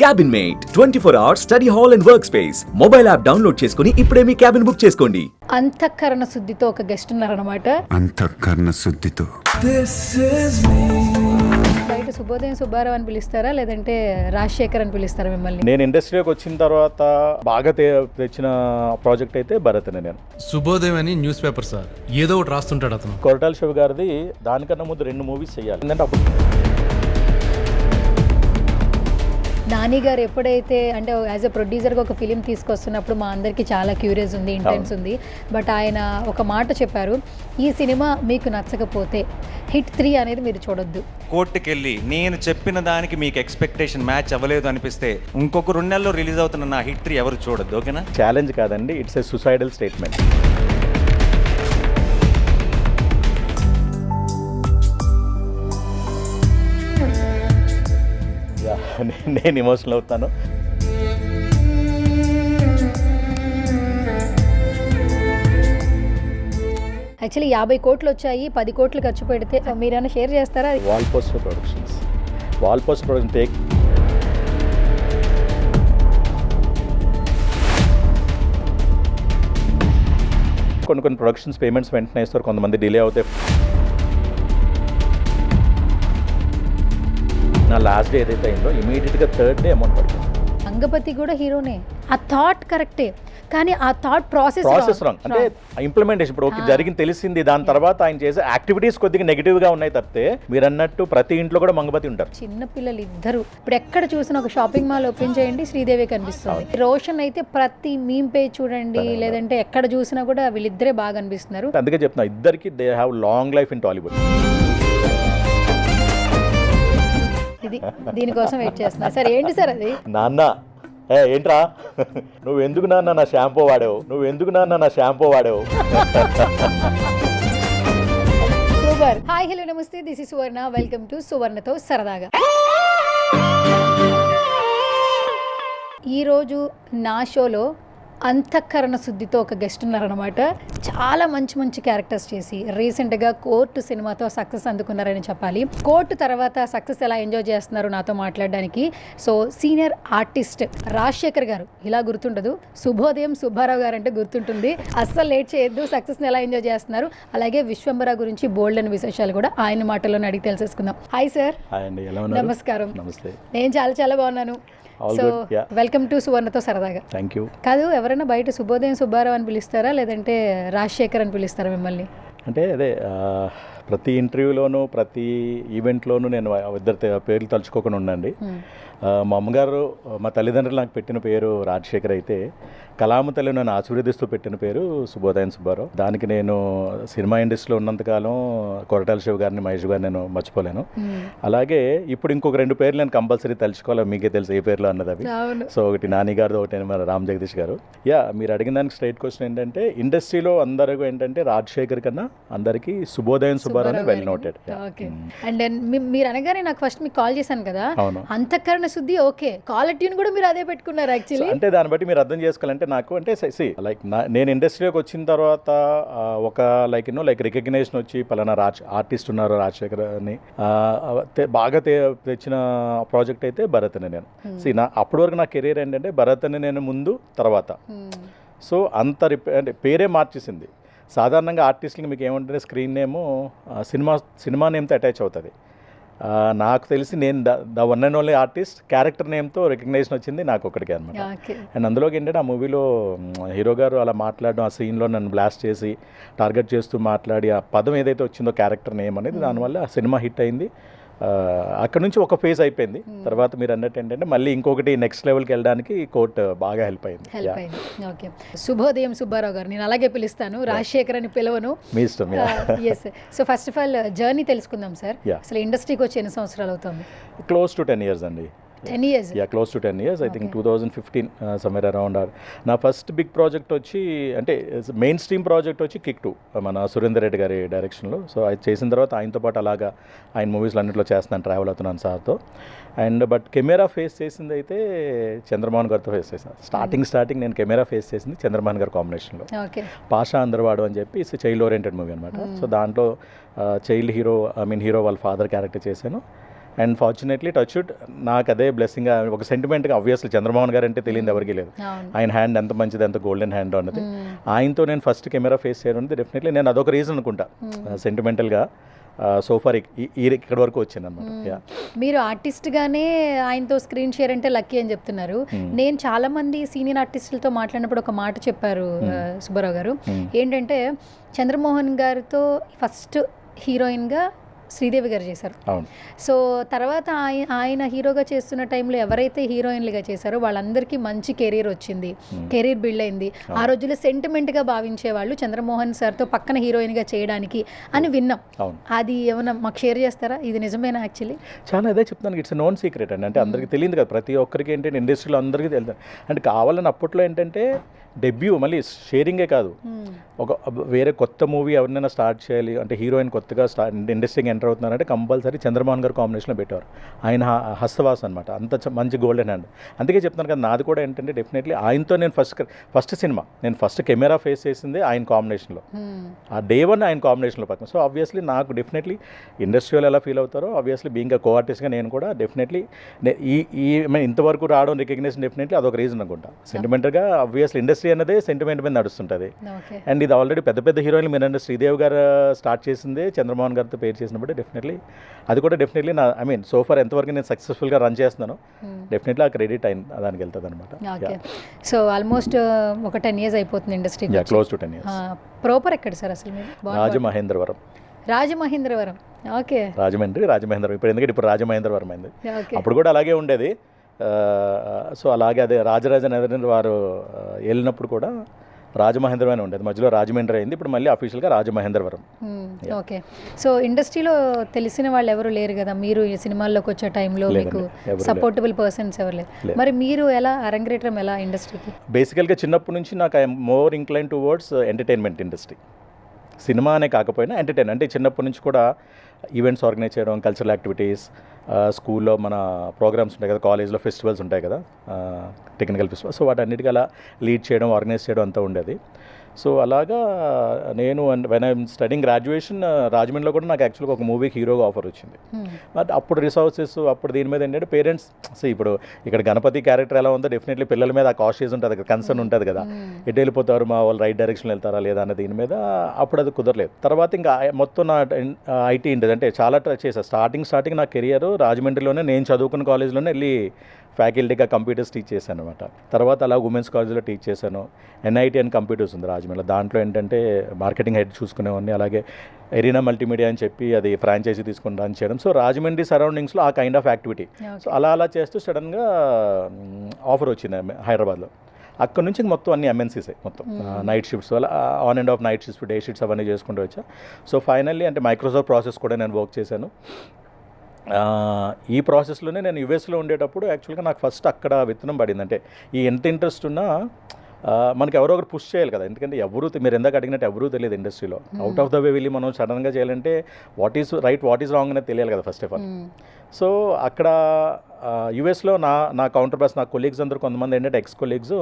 Cabin mate 24 hours study hall and work space mobile app download చేసుకుని ఇప్పుడే మీ cabin book చేసుకోండి. అంతఃకరణ శుద్ధితో ఒక గెస్ట్ ఉన్నారనమాట. అంతఃకరణ శుద్ధితో బయట శుభోదయం సుబ్బారావు అని పిలుస్తారా లేదంటే రాజశేఖర్ అని పిలుస్తారా మిమ్మల్ని? నేను ఇండస్ట్రీలోకి వచ్చిన తర్వాత బాగా తెచ్చిన ప్రాజెక్ట్ అయితే భరత్ అనే నేను. శుభోదయం అని న్యూస్ పేపర్ సార్, ఏదో ఒకటి రాస్తుంటాడు అతను. కొరటాల శివ గారిది దానికన్నా ముందు 2 మూవీస్ చేయాలి. ఎందుకంటే అప్పుడు నాని గారు ఎప్పుడైతే అంటే యాజ్ ఎ ప్రొడ్యూసర్గా ఒక ఫిలిం తీసుకొస్తున్నప్పుడు మా అందరికీ చాలా క్యూరియస్ ఉంది, ఇంటెన్స్ ఉంది. బట్ ఆయన ఒక మాట చెప్పారు, ఈ సినిమా మీకు నచ్చకపోతే హిట్ 3 అనేది మీరు చూడొద్దు. కోర్టుకెళ్ళి నేను చెప్పిన దానికి మీకు ఎక్స్పెక్టేషన్ మ్యాచ్ అవ్వలేదు అనిపిస్తే ఇంకొక 2 నెలల్లో రిలీజ్ అవుతున్న నా హిట్ 3 ఎవరు చూడొద్దు. ఓకేనా? ఛాలెంజ్ కాదండి, ఇట్స్ ఏ సూసైడల్ స్టేట్మెంట్. నేను ఎమోషనల్ అవుతాను. యాక్చువల్లీ 50 కోట్లు వచ్చాయి, 10 కోట్లు ఖర్చు పెడితే మీరైనా షేర్ చేస్తారా? వాల్ పోస్టర్ ప్రొడక్షన్ టేక్ కొన్ని ప్రొడక్షన్స్ పేమెంట్స్ వెంటనే ఇస్తారు, కొంతమంది డిలే అవుతాయి. నా లాస్ట్ డే ఏదైతే అయిందో ఇమీడియట్గా 3rd డే అమౌంట్ పడుతుంది. అంగపతి కూడా హీరోనే. ఆ థాట్ కరెక్టే, కానీ ఆ థాట్ ప్రాసెస్ రాంగ్. అంటే ఇంప్లిమెంటేషన్ ఇప్పుడు ఓకే జరిగింది తెలిసింది, దాని తర్వాత ఆయన చేసే యాక్టివిటీస్ కొద్దిగా నెగిటివ్గా ఉన్నాయి తప్పితే మీరు అన్నట్టు ప్రతి ఇంట్లో కూడా మంగపతి ఉంటారు. చిన్న పిల్లలు ఇద్దరు ఇప్పుడు ఎక్కడ చూసినా ఒక షాపింగ్ మాల్ ఓపెన్ చేయండి, శ్రీదేవి కనిపిస్తుంది. రోషన్ అయితే ప్రతి మీమ్ పేజ్ చూడండి, లేదంటే ఎక్కడ చూసినా కూడా వీళ్ళిద్దరే బాగా అనిపిస్తున్నారు. అందుకే చెప్తున్నా, ఇద్దరికి they have long life in Tollywood. ఇది దీనికోసం వెయిట్ చేస్తున్నా సార్. ఏంటి సార్ అది? నాన్న ఏంట్రా నువ్వు ఎందుకు నాన్న నా షాంపూ వాడావు? సూపర్. హాయ్ హలో నమస్తే, this is Suvarna. Welcome to సువర్ణతో సరదాగా. ఈరోజు నా షోలో అంతఃకరణ శుద్ధితో ఒక గెస్ట్ ఉన్నారనమాట. చాలా మంచి క్యారెక్టర్స్ చేసి రీసెంట్గా కోర్టు సినిమాతో సక్సెస్ అందుకున్నారని చెప్పాలి. కోర్టు తర్వాత సక్సెస్ ఎలా ఎంజాయ్ చేస్తున్నారు నాతో మాట్లాడడానికి. సో సీనియర్ ఆర్టిస్ట్ రాజశేఖర్ గారు ఇలా గుర్తుండదు, శుభోదయం సుబ్బారావు గారు అంటే గుర్తుంటుంది. అస్సలు లేట్ చేయొద్దు, సక్సెస్ని ఎలా ఎంజాయ్ చేస్తున్నారు, అలాగే విశ్వంబర గురించి బోల్డ్ అని విశేషాలు కూడా ఆయన మాటల్లోనే అడిగి తెలుసుకుందాం. Hi sir. నమస్కారం. నేను చాలా బాగున్నాను. సో వెల్కమ్ టు సువర్ణతో సరదాగా. Thank you. కాదు, ఎవరైనా బయట శుభోదయం సుబ్బారావు అని పిలుస్తారా లేదంటే రాజశేఖర్ అని పిలుస్తారా మిమ్మల్ని? అంటే అదే ప్రతి ఇంటర్వ్యూలోనూ ప్రతి ఈవెంట్లోనూ నేను ఇద్దరు పేర్లు తలుచుకోకుండా ఉండండి. మా అమ్మగారు మా తల్లిదండ్రులు నాకు పెట్టిన పేరు రాజశేఖర్ అయితే, కలామ తల్లి నన్ను ఆశీర్వదిస్తూ పెట్టిన పేరు శుభోదయం సుబ్బారావు. దానికి నేను సినిమా ఇండస్ట్రీలో ఉన్నంతకాలం కొరటాల శివ గారిని, మహేష్ గారిని నేను మర్చిపోలేను. అలాగే ఇప్పుడు ఇంకొక 2 పేర్లు నేను కంపల్సరీ తలుచుకోవాలి, మీకే తెలుసు ఏ పేర్లు అన్నది అవి. సో ఒకటి నాని గారిది, ఒకటి మన రామ్ జగదీష్ గారు. మీరు అడిగిన దానికి స్ట్రైట్ క్వశ్చన్ ఏంటంటే, ఇండస్ట్రీలో అందరూ ఏంటంటే రాజశేఖర్ కన్నా అందరికీ శుభోదయం సుబ్బారావు వెల్ నోటెడ్. అండ్ మీరు అనగానే నాకు ఫస్ట్ మీకు కాల్ చేశాను కదా, అంతఃకరణ శుద్ధి ఓకే, కాలర్ ట్యూన్ కూడా మీరు అదే పెట్టుకున్నారు యాక్చువల్లీ. అంటే దాన్ని బట్టి మీరు అర్థం చేసుకోవాలంటే నాకు అంటే లైక్ నేను ఇండస్ట్రీలోకి వచ్చిన తర్వాత ఒక లైక్ రికగ్నేషన్ వచ్చి పలానా ఆర్టిస్ట్ ఉన్నారు రాజశేఖర్ అని బాగా తెచ్చిన ప్రాజెక్ట్ అయితే భరత్ అనే నేను. అప్పటి వరకు నా కెరీర్ ఏంటంటే భరత్ అనే నేను ముందు తర్వాత. సో అంత అంటే పేరే మార్చేసింది. సాధారణంగా ఆర్టిస్టులకి మీకు ఏమంటే స్క్రీన్ నేము సినిమా నేమ్తో అటాచ్ అవుతుంది. నాకు తెలిసి నేను the one and only artist character నేమ్తో రికగ్నేషన్ వచ్చింది నాకు ఒక్కడికే అనమాట. అండ్ అందులోకి ఏంటంటే ఆ మూవీలో హీరో గారు అలా మాట్లాడడం, ఆ సీన్లో నన్ను బ్లాస్ట్ చేసి టార్గెట్ చేస్తూ మాట్లాడి ఆ పదం ఏదైతే వచ్చిందో క్యారెక్టర్ నేమ్ అనేది, దానివల్ల ఆ సినిమా హిట్ అయింది. అక్కడ నుంచి ఒక ఫేజ్ అయిపోయింది. తర్వాత మీరు అన్నట్టు ఏంటంటే మళ్ళీ ఇంకొకటి నెక్స్ట్ లెవెల్కి వెళ్ళడానికి కోర్టు బాగా హెల్ప్ అయింది. ఓకే, శుభోదయం సుబ్బారావు గారు, నేను అలాగే పిలుస్తాను, రాజశేఖర్ అని పిలవను, మీ ఇష్టం. So first of all journey తెలుసుకుందాం సార్. అసలు ఇండస్ట్రీకి వచ్చి ఎన్ని సంవత్సరాలు అవుతుంది? క్లోజ్ టు 10 years అండి. 10 years? Close to 10 years. I think 2015 somewhere around. నా ఫస్ట్ బిగ్ ప్రాజెక్ట్ వచ్చి అంటే మెయిన్ స్ట్రీమ్ ప్రాజెక్ట్ వచ్చి కిక్ 2 మన సురేందర్ రెడ్డి గారి డైరెక్షన్లో. సో అది చేసిన తర్వాత ఆయనతో పాటు అలాగా ఆయన మూవీస్లో అన్నింటిలో చేస్తున్నాను, ట్రావెల్ అవుతున్నాను సార్తో. బట్ కెమెరా ఫేస్ చేసింది అయితే చంద్రమోహన్ గారితో ఫేస్ చేశాను. స్టార్టింగ్ నేను కెమెరా ఫేస్ చేసింది చంద్రమోహన్ గారి కాంబినేషన్లో. పాషా అందరవాడు అని చెప్పి చైల్డ్ ఓరియంటెడ్ మూవీ అనమాట. సో దాంట్లో హీరో వాళ్ళ ఫాదర్ క్యారెక్టర్ చేశాను. అండ్ ఫార్చునేట్లీ టచ్ వుడ్ నాకు అదే బ్లెస్సింగ్గా ఒక సెంటిమెంట్గా ఆబ్వియస్లీ చంద్రమోహన్ గారు అంటే తెలియదు ఎవరికి లేదు. అవును. ఆయన హ్యాండ్ ఎంత మంచిది, ఎంత గోల్డెన్ హ్యాండ్ అన్నది. ఆయనతో నేను ఫస్ట్ కెమెరా ఫేస్ చేయడం డెఫినెట్లీ నేను అదొక రీజన్ అనుకుంటా సెంటిమెంటల్గా సోఫార్ ఇక్కడి వరకు వచ్చింది అనమాట. మీరు ఆర్టిస్ట్గానే ఆయనతో స్క్రీన్ షేర్ అంటే లక్కీ అని చెప్తున్నారు. నేను చాలా మంది సీనియర్ ఆర్టిస్టులతో మాట్లాడినప్పుడు ఒక మాట చెప్పారు సుబ్బారావు గారు, ఏంటంటే చంద్రమోహన్ గారితో ఫస్ట్ హీరోయిన్గా శ్రీదేవి గారు చేశారు. అవును. సో తర్వాత ఆయన హీరోగా చేస్తున్న టైంలో ఎవరైతే హీరోయిన్లుగా చేశారో వాళ్ళందరికీ మంచి కెరీర్ వచ్చింది, కెరీర్ బిల్డ్ అయింది. ఆ రోజుల్లో సెంటిమెంట్గా భావించేవాళ్ళు చంద్రమోహన్ సార్తో పక్కన హీరోయిన్గా చేయడానికి అని విన్నాం. అది ఏమన్నా మాకు షేర్ చేస్తారా? ఇది నిజమేనా? యాక్చువల్లీ చాలా అదే చెప్తున్నాను, ఇట్స్ నోన్ సీక్రెట్ అండి. అంటే అందరికీ తెలియదు కదా, ప్రతి ఒక్కరికి ఏంటంటే ఇండస్ట్రీలో అందరికీ తెలుసు. అంటే కావాలని అప్పట్లో ఏంటంటే డెబ్యూ మళ్ళీ షేరింగే కాదు, ఒక వేరే కొత్త మూవీ ఎవరినైనా స్టార్ట్ చేయాలి అంటే హీరోయిన్ కొత్తగా ఇండస్ట్రీకి ఎంటర్ అవుతున్నారంటే కంపల్సరీ చంద్రమోహన్ గారు కాంబినేషన్లో పెట్టారు. ఆయన హస్తవాస్ అనమాట, అంత మంచి గోల్డెన్ హ్యాండ్. అందుకే చెప్తున్నాను కదా, నాది కూడా ఏంటంటే డెఫినెట్లీ ఆయనతో నేను ఫస్ట్ సినిమా నేను ఫస్ట్ కెమెరా ఫేస్ చేసింది ఆయన కాంబినేషన్లో, ఆ డే వన్ ఆయన కాంబినేషన్లో పక్కన. సో ఆబ్వియస్లీ నాకు డెఫినెట్లీ ఇండస్ట్రీలో ఎలా ఫీల్ అవుతారో ఆబ్వియస్లీ బీయింగ్ కో ఆర్టిస్ట్గా నేను కూడా డెఫినెట్లీ ఈ ఇంతవరకు రావడం రికగ్నేషన్ డెఫినెట్లీ అదొక రీజన్ అనుకుంటా. సెంటిమెంట్గా ఆబ్వియస్లీ ఇండస్ట్రీ అనేది సెంటిమెంట్ మీద నడుస్తుంటుంది. అండ్ ఇది ఆల్రెడీ పెద్ద పెద్ద హీరోయిన్లు మీరంటే శ్రీదేవి గారు స్టార్ట్ చేసిందే చంద్రమోహన్ గారితో పేరు చేసినప్పుడు డెఫినెట్లీ అది కూడా డెఫినెట్లీ నా సోఫార్ ఎంతవరకు నేను సక్సెస్ఫుల్గా రన్ చేస్తున్నాను డెఫినెట్లీ ఆ క్రెడిట్ దానికి వెళ్తుంది అనమాట. సో ఆల్మోస్ట్ ఒక 10 years అయిపోతుంది industry, close to 10 years. Proper ఎక్కడ సార్ అసలు మీరు? రాజమహేంద్రవరం. రాజమహేంద్రవరం, ఓకే. రాజమహేంద్రవరం ఇప్పుడు ఎందుకంటే ఇప్పుడు రాజమహేంద్రవరం అయింది, అప్పుడు కూడా అలాగే ఉండేది. సో అలాగే అదే రాజరాజ నగర్ వారు వెళ్ళినప్పుడు కూడా రాజమహేంద్రవరం ఉండేది, మధ్యలో రాజమండ్రి అయింది, ఇప్పుడు మళ్ళీ అఫీషియల్గా రాజమహేంద్రవరం. ఓకే. సో ఇండస్ట్రీలో తెలిసిన వాళ్ళు ఎవరు లేరు కదా, మీరు ఈ సినిమాల్లోకి వచ్చే టైంలో మీకు సపోర్టబుల్ పర్సన్స్ ఎవరు లేరు, మరి మీరు ఎలా అరంగేట్రం ఎలా ఇండస్ట్రీకి? బేసికల్గా చిన్నప్పటి నుంచి నాకు I'm more incline towards entertainment industry. Cinema అనే కాకపోయినా అంటే చిన్నప్పటి నుంచి కూడా ఈవెంట్స్ ఆర్గనైజ్ చేయడం, కల్చరల్ యాక్టివిటీస్, స్కూల్లో మన ప్రోగ్రామ్స్ ఉంటాయి కదా, కాలేజ్లో ఫెస్టివల్స్ ఉంటాయి కదా, టెక్నికల్ ఫెస్టివల్, సో వాటన్నిటికీ అలా లీడ్ చేయడం, ఆర్గనైజ్ చేయడం అంతా ఉండేది. సో అలాగా నేను వెన్ ఐఎమ్ స్టడింగ్ గ్రాడ్యుయేషన్ రాజమండ్రిలో కూడా నాకు యాక్చువల్గా ఒక మూవీకి హీరోగా ఆఫర్ వచ్చింది. బట్ అప్పుడు రిసోర్సెస్ అప్పుడు దీని మీద ఏంటంటే పేరెంట్స్ ఇప్పుడు ఇక్కడ గణపతి క్యారెక్టర్ ఎలా ఉందో డెఫినెట్లీ పిల్లల మీద ఆ కాషియస్ ఉంటుంది కదా, కన్సర్న్ ఉంటుంది కదా, ఎటు వెళ్ళిపోతారు మా వాళ్ళు రైట్ డైరెక్షన్లో వెళ్తారా లేదా అన్న దీని మీద అప్పుడు అది కుదరలేదు. తర్వాత ఇంకా మొత్తం నా ఐటీ ఉండేది, అంటే చాలా ట్రై చేశాను. స్టార్టింగ్ నా కెరియర్ రాజమండ్రిలోనే నేను చదువుకున్న కాలేజ్లోనే వెళ్ళి ఫ్యాకల్టీగా కంప్యూటర్స్ టీచ్ చేశాను అనమాట. తర్వాత అలా ఉమెన్స్ కాలేజ్లో టీచ్ చేశాను. ఎన్ఐటీ అండ్ కంప్యూటర్స్ ఉంది రాజమండ్రిలో, దాంట్లో ఏంటంటే మార్కెటింగ్ హెడ్ చూసుకునేవాడిని. అలాగే ఎరీనా మల్టీమీడియా అని చెప్పి అది ఫ్రాంచైజీ తీసుకుని రన్ చేయడం. సో రాజమండ్రి సరౌండింగ్స్లో ఆ కైండ్ ఆఫ్ యాక్టివిటీ. సో అలా చేస్తూ సడన్గా ఆఫర్ వచ్చింది హైదరాబాద్లో. అక్కడ నుంచి మొత్తం అన్ని ఎంఎన్సీసే, మొత్తం నైట్ షిఫ్ట్స్ వల్ల on and of night shifts, day shifts అవన్నీ చేసుకుంటూ వచ్చా. సో ఫైనల్లీ అంటే మైక్రోసాఫ్ట్ ప్రాసెస్ కూడా నేను వర్క్ చేశాను. ఈ ప్రాసెస్లోనే నేను యుఎస్లో ఉండేటప్పుడు యాక్చువల్గా నాకు ఫస్ట్ అక్కడ విత్తనం పడింది. అంటే ఈ ఎంత ఇంట్రెస్ట్ ఉన్నా మనకి ఎవరో ఒకరు పుష్ చేయాలి కదా, ఎందుకంటే మీరు ఎందాక అడిగినట్టు ఎవరూ తెలియదు ఇండస్ట్రీలో. అవుట్ ఆఫ్ ద వే వెళ్ళి మనం సడన్గా చేయాలంటే what is right, what is wrong అనేది తెలియాలి కదా ఫస్ట్ ఆఫ్ ఆల్. సో అక్కడ యుఎస్లో నా కౌంటర్ పార్ట్స్, నా కొలీగ్స్ అందరూ కొంతమంది ఏంటంటే ఎక్స్ కొలీగ్స్,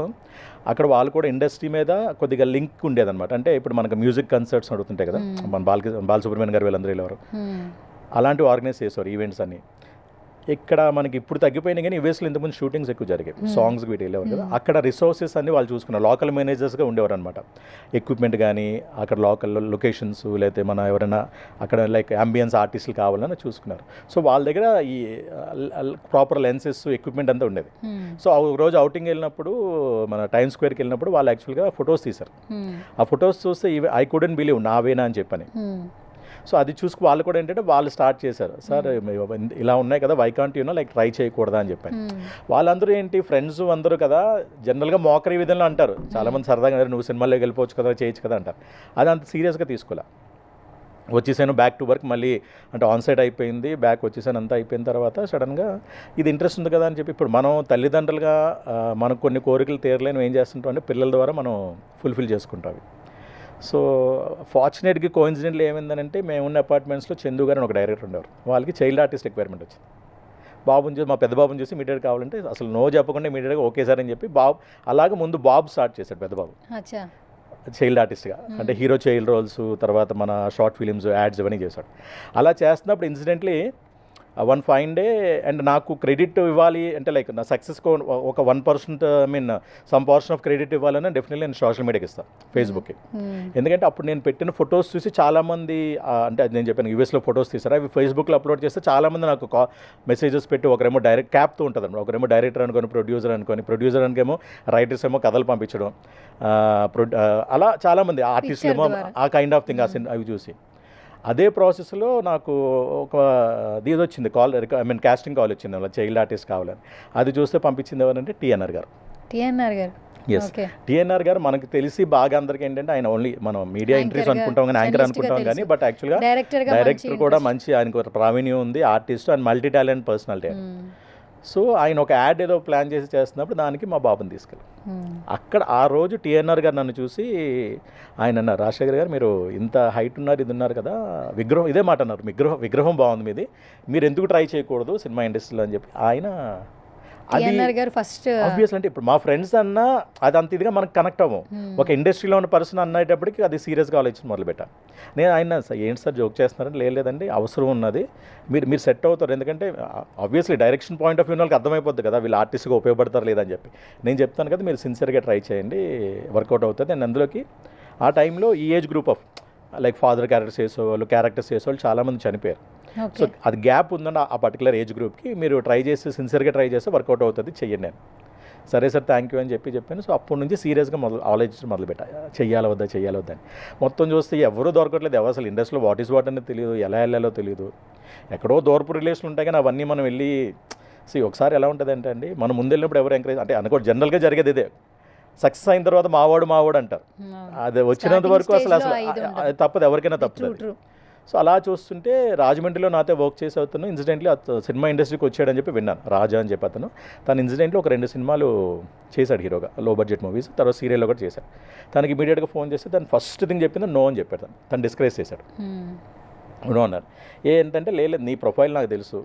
అక్కడ వాళ్ళు కూడా ఇండస్ట్రీ మీద కొద్దిగా లింక్ ఉండేదన్నమాట. అంటే ఇప్పుడు మనకు మ్యూజిక్ కన్సర్ట్స్ నడుతుంటాయి కదా, మన బాలసుబ్రహ్మణ్యం గారు వీళ్ళందరూ వెళ్ళేవారు, అలాంటివి ఆర్గనైజ్ చేసేవారు ఈవెంట్స్ అన్ని. ఇక్కడ మనకి ఇప్పుడు తగ్గిపోయినాయి కానీ యుఎస్లో ఇంతకుముందు షూటింగ్స్ ఎక్కువ జరిగాయి, సాంగ్స్కి వీటి వెళ్ళేవారు కదా. అక్కడ రిసోర్సెస్ అన్ని వాళ్ళు చూసుకున్నారు, లోకల్ మేనేజర్స్గా ఉండేవారు అనమాట. ఎక్విప్మెంట్ కానీ అక్కడ లోకల్ లొకేషన్స్, లేకపోతే మన ఎవరైనా అక్కడ లైక్ అంబియన్స్ ఆర్టిస్టులు కావాలని చూసుకున్నారు. సో వాళ్ళ దగ్గర ఈ ప్రాపర్ లెన్సెస్, ఎక్విప్మెంట్ అంతా ఉండేది. సో ఒక రోజు అవుటింగ్ వెళ్ళినప్పుడు, మన టైమ్ స్క్వేర్కి వెళ్ళినప్పుడు వాళ్ళు యాక్చువల్గా ఫొటోస్ తీశారు. ఆ ఫొటోస్ చూస్తే ఐ కుడెంట్ బిలీవ్ నావేనా అని చెప్పని. సో అది చూసుకు వాళ్ళు కూడా ఏంటంటే వాళ్ళు స్టార్ట్ చేశారు, సార్ ఇలా ఉన్నాయి కదా, why can't you know like try చేయకూడదా అని చెప్పాను. వాళ్ళందరూ ఏంటి ఫ్రెండ్స్ అందరూ కదా, జనరల్గా మోకరి విధంలో అంటారు చాలామంది, సరదాగా నువ్వు సినిమాలోకి వెళ్ళిపోవచ్చు కదా, చేయొచ్చు కదా అంటారు. అది అంత సీరియస్గా తీసుకోలే. వచ్చేసాను బ్యాక్ టు వర్క్, మళ్ళీ అంటే ఆన్ సైట్ అయిపోయింది, బ్యాక్ వచ్చేసాను, అంతా అయిపోయిన తర్వాత సడన్గా ఇది ఇంట్రెస్ట్ ఉంది కదా అని చెప్పి, ఇప్పుడు మనం తల్లిదండ్రులుగా మనకు కొన్ని కోరికలు తీరలేని ఏం చేస్తుంటాం అంటే పిల్లల ద్వారా మనం ఫుల్ఫిల్ చేసుకుంటాం. సో ఫార్చునేట్గా కోఇన్సిడెంట్లీ ఏమైందనంటే మేము ఉన్న అపార్ట్మెంట్స్లో చందు గారు అని ఒక డైరెక్టర్ ఉండేవారు, వాళ్ళకి చైల్డ్ ఆర్టిస్ట్ రిక్వైర్మెంట్ వచ్చింది. బాబుని చూసి, మా పెద్ద బాబుని చూసి ఇమీడియట్గా కావాలంటే అసలు నో చెప్పకుండా ఇమీడియట్గా ఓకే సార్ అని చెప్పి అలాగే ముందు బాబు స్టార్ట్ చేశాడు, పెద్ద బాబు చైల్డ్ ఆర్టిస్ట్గా. అంటే హీరో చైల్డ్ రోల్స్, తర్వాత మన షార్ట్ ఫిలిమ్స్, యాడ్స్ ఇవన్నీ చేశాడు. అలా చేస్తున్నప్పుడు incidentally one fine day and నాకు క్రెడిట్ ఇవ్వాలి అంటే లైక్ నా సక్సెస్కి ఒక 1% I mean some portion of credit ఇవ్వాలని డెఫినెట్లీ నేను సోషల్ మీడియాకి ఇస్తాను, ఫేస్బుక్కి. ఎందుకంటే అప్పుడు నేను పెట్టిన ఫొటోస్ చూసి చాలామంది అంటే అది నేను చెప్పాను యూఎస్లో ఫొటోస్ తీసారు, అవి ఫేస్బుక్లో అప్లోడ్ చేస్తే చాలామంది నాకు మెసేజెస్ పెట్టి ఒకరేమో డైరెక్ట్ క్యాప్తో ఉంటుంది అనమాట, ఒకరేమో డైరెక్టర్ అనుకొని ప్రొడ్యూసర్ అనుకేమో రైటర్స్ ఏమో కథలు పంపించడం, అలా చాలామంది ఆర్టిస్టులు ఏమో ఆ కైండ్ ఆఫ్ థింగ్ అవి చూసి అదే ప్రాసెస్లో నాకు ఒక ఇది వచ్చింది call, I mean casting call వచ్చింది అలా చైల్డ్ ఆర్టిస్ట్ కావాలని. అది చూస్తే పంపించింది ఎవరంటే టీఎన్ఆర్ గారు. ఎస్, టీఎన్ఆర్ గారు మనకు తెలిసి బాగా అందరికీ ఏంటంటే ఆయన ఓన్లీ మనం మీడియా ఇంటర్వ్యూస్ అనుకుంటాం కానీ యాంకర్ అనుకుంటాం కానీ, బట్ యాక్చువల్గా డైరెక్టర్ కూడా మంచి, ఆయనకు ప్రావీణ్యం ఉంది, artist and multi talent personality. So ఆయన ఒక యాడ్ ఏదో ప్లాన్ చేసి చేస్తున్నప్పుడు దానికి మా బాబుని తీసుకెళ్ళి అక్కడ ఆ రోజు టీఎన్ఆర్ గారు నన్ను చూసి ఆయన అన్నారు, రాజశేఖర్ గారు మీరు ఇంత హైట్ ఉన్నారు, ఇది ఉన్నారు కదా, విగ్రహం ఇదే మాట అన్నారు, విగ్రహం బాగుంది మీది, మీరు ఎందుకు ట్రై చేయకూడదు సినిమా ఇండస్ట్రీలో అని చెప్పి. ఆయన ఫస్ట్ ఆబ్వియస్లీ అంటే ఇప్పుడు మా ఫ్రెండ్స్ అన్నా అది అంత ఇదిగా మనకు కనెక్ట్ అవ్వం, ఒక ఇండస్ట్రీలో ఉన్న పర్సన్ అన్నప్పటికీ అది సీరియస్గా ఆలోచించి మొదలుపెట్టాను. నేను ఆయన ఏంటి సార్ జోక్ చేస్తున్నారని, లేదండి అవసరం ఉన్నది, మీరు సెట్ అవుతారు, ఎందుకంటే obviously direction point of view వాళ్ళకి అర్థమైపోద్ది కదా వీళ్ళు ఆర్టిస్ట్గా ఉపయోగపడతారు లేదని చెప్పి. నేను చెప్తాను కదా మీరు సిన్సియర్గా ట్రై చేయండి, వర్కౌట్ అవుతుంది. అండ్ అందులోకి ఆ టైంలో ఈ age group of like father characters చేసేవాళ్ళు చాలామంది చనిపోయారు. సో అది గ్యాప్ ఉందండి ఆ పర్టికులర్ ఏజ్ గ్రూప్కి, మీరు ట్రై చేసి సిన్సియర్గా ట్రై చేస్తే వర్కౌట్ అవుతుంది, చెయ్యండి నేను. సరే సార్ థ్యాంక్ యూ అని చెప్పాను. సో అప్పటి నుంచి సీరియస్గా ఆలోచించడం మొదలుపెట్టా, చెయ్యాలి వద్దా అని. మొత్తం చూస్తే ఎవరూ దొరకట్లేదు, ఎవరు అసలు ఇండస్ట్రీలో వాట్ ఈస్ వాట్ అనేది తెలియదు, ఎలా వెళ్ళాలో తెలియదు, ఎక్కడో దూరపు రిలేషన్ ఉంటాయి కానీ అవన్నీ మనం వెళ్ళి ఒకసారి ఎలా ఉంటుంది అంటే అండి, మనం ముందు వెళ్ళినప్పుడు ఎవరు ఎంకరేజ్ అంటే అనుకో జనరల్గా జరిగేది ఇదే, సక్సెస్ అయిన తర్వాత మావాడు అంటారు, అది వచ్చినంత వరకు అసలు తప్పదు, ఎవరికైనా తప్పదు. సో అలా చూస్తుంటే రాజమండ్రిలో నాతో వర్క్ చేసి అవుతాను, ఇన్సిడెంట్లీ సినిమా ఇండస్ట్రీకి వచ్చాడని చెప్పి విన్నాను, రాజా అని చెప్పి అతను. తను ఇన్సిడెంట్లీ ఒక 2 సినిమాలు చేశాడు హీరోగా, లో బడ్జెట్ మూవీస్, తర్వాత సీరియల్లో కూడా చేశాడు. తనకి ఇమీడియట్గా ఫోన్ చేస్తే తను ఫస్ట్ థింగ్ చెప్పింది నో అని చెప్పాడు. తను డిస్కరేజ్ చేశాడు, నో అన్నారు. ఏంటంటే లేదు నీ ప్రొఫైల్ నాకు తెలుసు,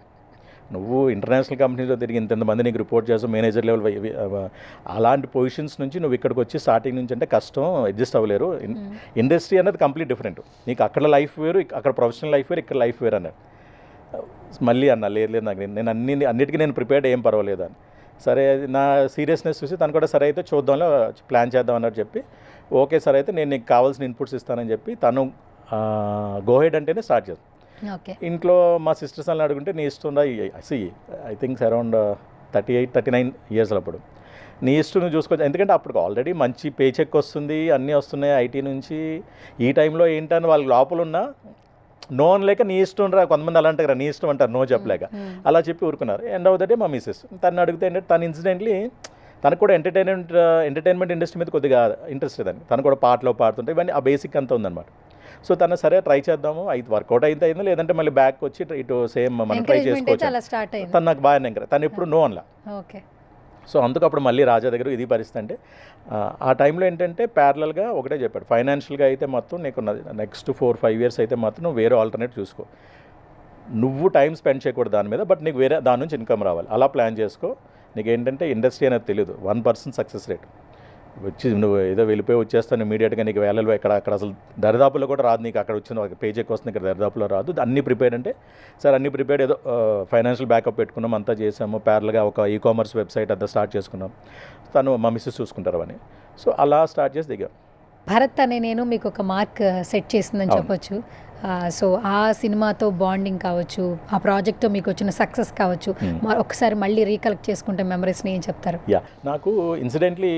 నువ్వు ఇంటర్నేషనల్ కంపెనీలో తిరిగి ఇంతమంది నీకు రిపోర్ట్ చేస్తావు, మేనేజర్ లెవెల్ అలాంటి పొజిషన్స్ నుంచి నువ్వు ఇక్కడికి వచ్చి స్టార్టింగ్ నుంచి అంటే కష్టం, అడ్జస్ట్ అవ్వలేరు, ఇండస్ట్రీ అనేది కంప్లీట్ డిఫరెంట్, నీకు అక్కడ లైఫ్ వేరు, అక్కడ ప్రొఫెషనల్ లైఫ్ వేరు, ఇక్కడ లైఫ్ వేరు అన్నాడు. మళ్ళీ అన్నా లేదు నాకు నేను అన్నిటికీ నేను ప్రిపేర్డ్, ఏం పర్వాలేదు అని. సరే నా సీరియస్నెస్ చూసి తను కూడా సరే అయితే చూద్దాంలో ప్లాన్ చేద్దాం అన్నట్టు చెప్పి, ఓకే సరే అయితే నేను నీకు కావాల్సిన ఇన్పుట్స్ ఇస్తానని చెప్పి తను గోహెడ్ అంటేనే స్టార్ట్ చేస్తాను. ఇంట్లో మా సిస్టర్స్ అని అడుగుంటే నీ ఇష్టం ఐ థింక్స్ అరౌండ్ 38-39 ఇయర్స్ అప్పుడు, నీ ఇష్టం నువ్వు చూసుకోవచ్చు, ఎందుకంటే అప్పుడు ఆల్రెడీ మంచి పే చెక్ వస్తుంది, అన్నీ వస్తున్నాయి ఐటీ నుంచి, ఈ టైంలో ఏంటని వాళ్ళ లోపల ఉన్న నో లేక నీ ఇష్టం రా, కొంతమంది అలా అంటారు నీ ఇష్టం అంటారు నో చెప్పలేక, అలా చెప్పి ఊరుకున్నారు. ఎండ్ ఆఫ్ ద డే మా మిస్సెస్ తను అడిగితే ఏంటంటే తను ఇన్సిడెంట్లీ తనకు కూడా ఎంటర్టైన్మెంట్ ఇండస్ట్రీ మీద కొద్దిగా ఇంట్రెస్ట్ లేదని, తను కూడా పాటలో పాడుతుంటే ఇవన్నీ ఆ బేసిక్ అంతా ఉందన్నమాట. సో తను సరే ట్రై చేద్దాము, అయితే వర్కౌట్ అయింది లేదంటే మళ్ళీ బ్యాక్ వచ్చి ఇటు సేమ్ మనం ట్రై చేసుకోవచ్చు. తను నాకు బాగా ఎంకరేజ్, తను ఎప్పుడు నో అనలా. సో అందుకు అప్పుడు మళ్ళీ రాజా దగ్గర ఇది పరిస్థితి అంటే ఆ టైంలో ఏంటంటే ప్యారలల్గా ఒకటే చెప్పాడు, ఫైనాన్షియల్గా అయితే మొత్తం నీకు నెక్స్ట్ 4-5 ఇయర్స్ అయితే మాత్రం నువ్వు వేరే ఆల్టర్నేట్ చూసుకో, నువ్వు టైం స్పెండ్ చేయకూడదు దాని మీద, బట్ నీకు వేరే దాని నుంచి ఇన్కమ్ రావాలి, అలా ప్లాన్ చేసుకో. నీకు ఏంటంటే ఇండస్ట్రీ అనేది తెలియదు, 1% సక్సెస్ రేట్, వచ్చి నువ్వు ఏదో వెళ్ళిపోయి వచ్చేస్తాను ఇమీడియట్గా నీకు వేళలు అక్కడ అసలు దరిదాపులో కూడా రాదు, నీకు అక్కడ వచ్చిన ఒక పే చెక్ వస్తుంది, ఇక్కడ దరిదాపులో రాదు, అన్నీ ప్రిపేర్డ్ అంటే సార్ అన్నీ ప్రిపేర్డ్, ఏదో ఫైనాన్షియల్ బ్యాకప్ పెట్టుకున్నాం, అంతా చేసాము, ప్యారల్గా ఒక ఈకామర్స్ వెబ్సైట్ అంతా స్టార్ట్ చేసుకున్నాం, తను మా మిస్సెస్ చూసుకుంటారు అని. సో అలా స్టార్ట్ చేసి దిగాం. భరత్ అనే నేను మీకు ఒక మార్క్ సెట్ చేసిందని చెప్పొచ్చు. సో ఆ సినిమాతో బాండింగ్ కావచ్చు, ఆ ప్రాజెక్ట్తో మీకు వచ్చిన సక్సెస్ కావచ్చు, ఒకసారి మళ్ళీ రీకలెక్ట్ చేసుకుంటే మెమరీస్ని ఏం చెప్తారు? నాకు ఇన్సిడెంట్లీ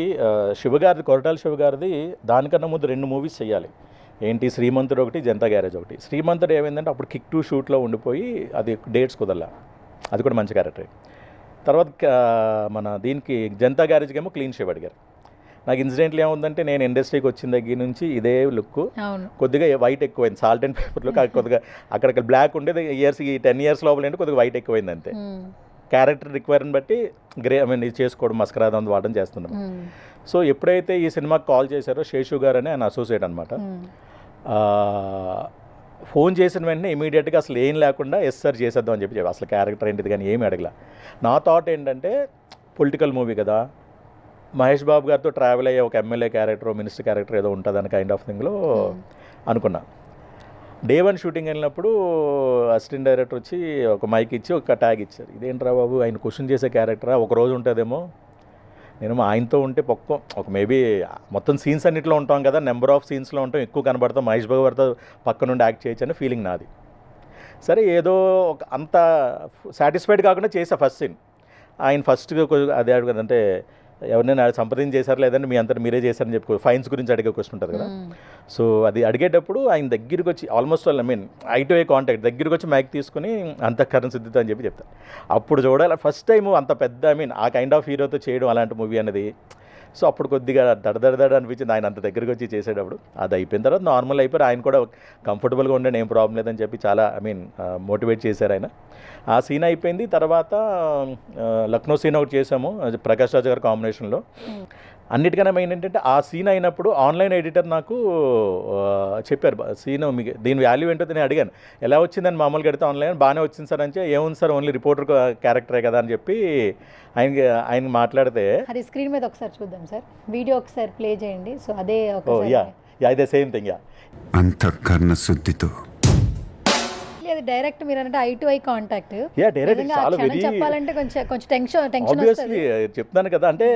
శివగారిది, కొరటాల శివగారిది దానికన్నా ముందు 2 మూవీస్ చేయాలి. ఏంటి, శ్రీమంతుడు ఒకటి, జనతా గ్యారేజ్ ఒకటి. శ్రీమంతుడు ఏమైందంటే అప్పుడు కిక్ 2 షూట్లో ఉండిపోయి అది డేట్స్ కుదరలా, అది కూడా మంచి క్యారెక్టర్. తర్వాత మన దీనికి జనతా గ్యారేజ్కి ఏమో క్లీన్ షేవ్ అడిగారు. నాకు ఇన్సిడెంట్లు ఏముందంటే నేను ఇండస్ట్రీకి వచ్చిన దగ్గర నుంచి ఇదే లుక్, కొద్దిగా వైట్ ఎక్కువైంది, సాల్ట్ అండ్ పేపర్ లుక్, కొద్దిగా అక్కడ బ్లాక్ ఉండేది, 10 ఇయర్స్ లోపల ఏంటి కొద్దిగా వైట్ ఎక్కువైంది అంతే. క్యారెక్టర్ రిక్వైర్ని బట్టి ఇది చేసుకోవడం, మస్కరా అంత వాడడం చేస్తున్నాం. సో ఎప్పుడైతే ఈ సినిమాకి కాల్ చేశారో శేషు గారు అని ఆయన అసోసియేట్ అనమాట, ఫోన్ చేసిన వెంటనే ఇమీడియట్గా అసలు ఏం లేకుండా ఎస్ సార్ చేసేద్దాం అని చెప్పి అసలు క్యారెక్టర్ ఏంటిది కానీ ఏమి అడగల. నా థాట్ ఏంటంటే పొలిటికల్ మూవీ కదా, మహేష్ బాబు గారితో ట్రావెల్ అయ్యే ఒక ఎమ్మెల్యే క్యారెక్టర్, మినిస్టర్ క్యారెక్టర్ ఏదో ఉంటుంది అని కైండ్ ఆఫ్ థింగ్లో అనుకున్నా. డే 1 షూటింగ్ వెళ్ళినప్పుడు అసిస్టెంట్ డైరెక్టర్ వచ్చి ఒక మైక్ ఇచ్చి ఒక ట్యాగ్ ఇచ్చారు. ఇదేంట్రా బాబు, ఆయన క్వశ్చన్ చేసే క్యారెక్టరా, ఒక రోజు ఉంటుందేమో. నేను ఆయనతో ఉంటే ఒక మేబీ మొత్తం సీన్స్ అన్నింటిలో ఉంటాం కదా, నెంబర్ ఆఫ్ సీన్స్లో ఉంటాం, ఎక్కువ కనబడతాం, మహేష్ బాబు గారితో పక్క నుండి యాక్ట్ చేయొచ్చు అనే ఫీలింగ్ నాది. సరే ఏదో ఒక అంత సాటిస్ఫైడ్ కాకుండా చేసా ఫస్ట్ సీన్. ఆయన ఫస్ట్ అదే అడుగుదంటే ఎవరినైనా సంప్రదించి చేశారు లేదంటే మీ అంతా మీరే చేశారని చెప్పుకో, ఫైన్స్ గురించి అడిగే క్వశ్చన్ ఉంటుంది కదా. సో అది అడిగేటప్పుడు ఆయన దగ్గరికి వచ్చి almost I mean I to eye contact దగ్గరికి వచ్చి మైక్ తీసుకుని అంతఃకరణ సిద్ధితో అని చెప్పి చెప్తాను. అప్పుడు చూడాలి ఫస్ట్ టైం అంత పెద్ద ఐ మీన్ ఆ కైండ్ ఆఫ్ హీరోతో చేయడం అలాంటి మూవీ అనేది. సో అప్పుడు కొద్దిగా దడదడ అనిపించింది ఆయన అంత దగ్గరికి వచ్చి చేసేటప్పుడు. అది అయిపోయిన తర్వాత నార్మల్ అయిపోయి ఆయన కూడా కంఫర్టబుల్గా ఉండండి, ఏం ప్రాబ్లం లేదని చెప్పి చాలా ఐ మీన్ మోటివేట్ చేశారు ఆయన. ఆ సీన్ అయిపోయింది. తర్వాత లక్నో సీన్ ఒకటి చేసాము ప్రకాష్ రాజ్ గారి కాంబినేషన్లో. అన్నిటికన్నా మెయిన్ ఏంటంటే ఆ సీన్ అయినప్పుడు ఆన్లైన్ ఎడిటర్ నాకు చెప్పారు, సీన్ మీకు దీని వాల్యూ ఏంటో నేను అడిగాను, ఎలా వచ్చిందని మామూలుగా అడిగితే ఆన్లైన్ బాగానే వచ్చింది సార్ అంటే, ఏముంది సార్ ఓన్లీ రిపోర్టర్ క్యారెక్టరే కదా అని చెప్పి ఆయన మాట్లాడితే, అది స్క్రీన్ మీద ఒకసారి చూద్దాం సార్, వీడియో ఒకసారి ప్లే చేయండి. సో అదే ఇదే సేమ్ థింగ్. అంతఃకరణ శుద్ధితో లేదు డైరెక్ట్ మీరు అంటే ఐ టు ఐ కాంటాక్ట్. చెప్పాలంటే కొంచెం టెన్షన్ ఆబ్వియస్లీ చెప్తాను కదా, అంటే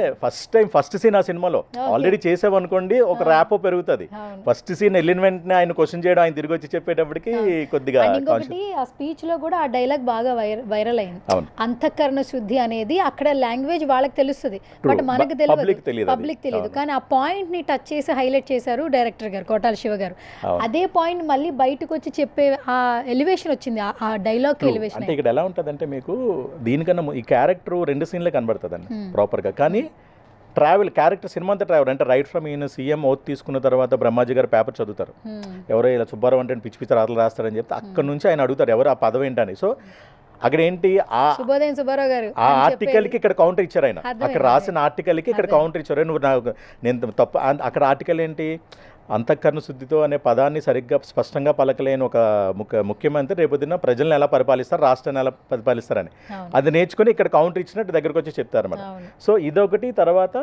ఫస్ట్ సీన్ ఆ సినిమాలో ఆల్రెడీ చేసామనుకోండి ఒక ర్యాపో పెరుగుతుంది. ఫస్ట్ సీన్ వెళ్ళిన వెంటనే ఆయన క్వశ్చన్ చేయడం, ఆయన తిరిగి వచ్చి చెప్పేటప్పటికి కొద్దిగా ఇంకొకటి ఆ స్పీచ్ లో కూడా ఆ డైలాగ్ బాగా వైరల్ అయింది. అంతఃకరణ శుద్ధి అనేది అక్కడ లాంగ్వేజ్ వాళ్ళకి తెలుస్తుంది, బట్ మనకు పబ్లిక్ తెలియదు. కానీ ఆ పాయింట్ ని టచ్ చేసి హైలైట్ చేశారు డైరెక్టర్ గారు కోటాల శివ గారు. అదే పాయింట్ మళ్ళీ బయటకు వచ్చి చెప్పే ఆ ఎలివేషన్ వచ్చింది, ఆ డైలాగ్ ఎలివేషన్. అంటే ఇక్కడ ఎలా ఉంటుందంటే మీకు దీనికన్నా ఈ క్యారెక్టర్ 2 సీన్లే కనబడుతుందండి ప్రాపర్గా. కానీ క్యారెక్టర్ సినిమా అంతా ట్రావెల్ అంటే రైట్ ఫ్రమ్ ఈయన సీఎం ఓత్ తీసుకున్న తర్వాత బ్రహ్మాజీ గారు పేపర్ చదువుతారు, ఎవరో ఇలా సుబ్బారావు అంటే పిచ్చి పిచ్చి రాతలు రాస్తారని చెప్తే అక్కడ నుంచి ఆయన అడుగుతారు ఎవరు ఆ పదవి ఏంటని. సో అక్కడ ఏంటి ఆ ఆర్టికల్కి ఇక్కడ కౌంటర్ ఇచ్చారు ఆయన, అక్కడ రాసిన ఆర్టికల్కి ఇక్కడ కౌంటర్ ఇచ్చారు. నేను తప్ప అక్కడ ఆర్టికల్ ఏంటి, అంతఃకరణ శుద్ధితో అనే పదాన్ని సరిగ్గా స్పష్టంగా పలకలేని ఒక ముఖ్యమంత్రి రేపొద్దున ప్రజలను ఎలా పరిపాలిస్తారు, రాష్ట్రాన్ని ఎలా పరిపాలిస్తారని అది నేర్చుకుని ఇక్కడ కౌంటర్ ఇచ్చినట్టు దగ్గరకు వచ్చి చెప్తారు అన్నమాట. సో ఇదొకటి. తర్వాత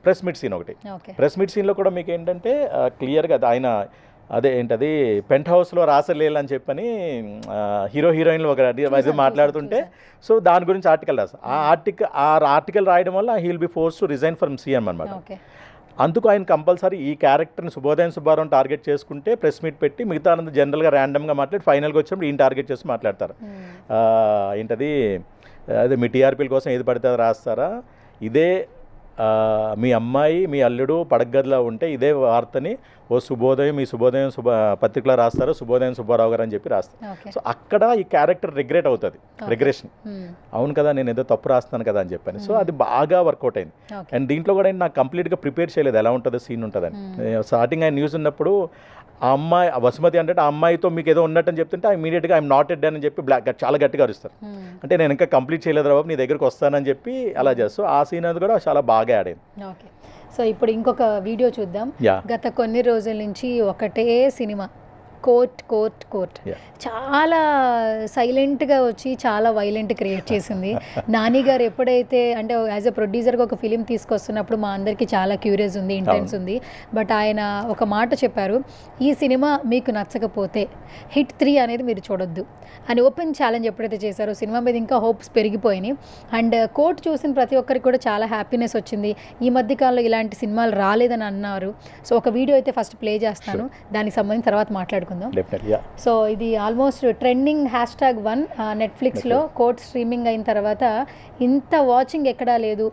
ప్రెస్ మీట్ సీన్ ఒకటి. ప్రెస్ మీట్ సీన్లో కూడా మీకు ఏంటంటే క్లియర్గా ఆయన అదే ఏంటది పెంట్ హౌస్లో రాసలేలని చెప్పని హీరో హీరోయిన్లు ఒక మాట్లాడుతుంటే సో దాని గురించి ఆర్టికల్ రాస్తారు. ఆ ఆర్టికల్ రాయడం వల్ల he will be force to resign from CM అనమాట. అందుకు ఆయన కంపల్సరీ ఈ క్యారెక్టర్ని శుభోదయం సుబ్బారావు టార్గెట్ చేసుకుంటే ప్రెస్ మీట్ పెట్టి మిగతా అంతా జనరల్గా ర్యాండమ్గా మాట్లాడి ఫైనల్గా వచ్చినప్పుడు ఈయన టార్గెట్ చేసి మాట్లాడతారు. ఏంటది అదే మీ టీఆర్పీల కోసం ఏది పడితే అది రాస్తారా, ఇదే మీ అమ్మాయి మీ అల్లుడు పడగదిలో ఉంటే ఇదే వార్తని ఓ శుభోదయం మీ శుభోదయం పత్రికలో రాస్తారు శుభోదయం సుబ్బారావు గారు అని చెప్పి రాస్తారు. సో అక్కడ ఈ క్యారెక్టర్ రిగ్రెట్ అవుతుంది, రిగ్రెషన్, అవును కదా నేను ఏదో తప్పు రాస్తాను కదా అని చెప్పాను. సో అది బాగా వర్కౌట్ అయింది. అండ్ దీంట్లో కూడా నాకు కంప్లీట్గా ప్రిపేర్ చేయలేదు ఎలా ఉంటుందో సీన్ ఉంటుందని. స్టార్టింగ్ ఆయన న్యూస్ ఉన్నప్పుడు ఆ అమ్మాయి వసుమతి అంటే ఆ అమ్మాయితో మీకు ఏదో ఉన్నట్టని చెప్తుంటే ఇమీడియట్గా ఐఎమ్ నాట్ ఎడ్ అని చెప్పి చాలా గట్టిగా అరుస్తారు. అంటే నేను ఇంకా కంప్లీట్ చేయలేదు బాబు నీ దగ్గరికి వస్తానని చెప్పి అలా చేస్తూ ఆ సీన్ అది కూడా చాలా బాగా యాడ్ అయింది. ఓకే, సో ఇప్పుడు ఇంకొక వీడియో చూద్దాం. గత కొన్ని రోజుల నుంచి ఒకటే సినిమా కోర్ట్ చాలా సైలెంట్గా వచ్చి చాలా వైలెంట్ క్రియేట్ చేసింది. నాని గారు ఎప్పుడైతే అంటే యాజ్ ఎ ప్రొడ్యూసర్గా ఒక ఫిలిం తీసుకొస్తున్నప్పుడు మా అందరికీ చాలా క్యూరియస్ ఉంది, ఇంటెన్స్ ఉంది. బట్ ఆయన ఒక మాట చెప్పారు, ఈ సినిమా మీకు నచ్చకపోతే హిట్ 3 అనేది మీరు చూడొద్దు అని ఓపెన్ ఛాలెంజ్ ఎప్పుడైతే చేశారో సినిమా మీద ఇంకా హోప్స్ పెరిగిపోయినాయి. అండ్ కోర్ట్ చూసిన ప్రతి ఒక్కరికి కూడా చాలా హ్యాపీనెస్ వచ్చింది. ఈ మధ్యకాలంలో ఇలాంటి సినిమాలు రాలేదని అన్నారు. సో ఒక వీడియో అయితే ఫస్ట్ ప్లే చేస్తాను, దానికి సంబంధించి తర్వాత మాట్లాడుకుందాం. సో ఇది ఆల్మోస్ట్ ట్రెండింగ్ #1 నెట్ఫ్లిక్స్లో కోర్ట్ స్ట్రీమింగ్ అయిన తర్వాత ఇంత వాచింగ్ ఎక్కడా లేదు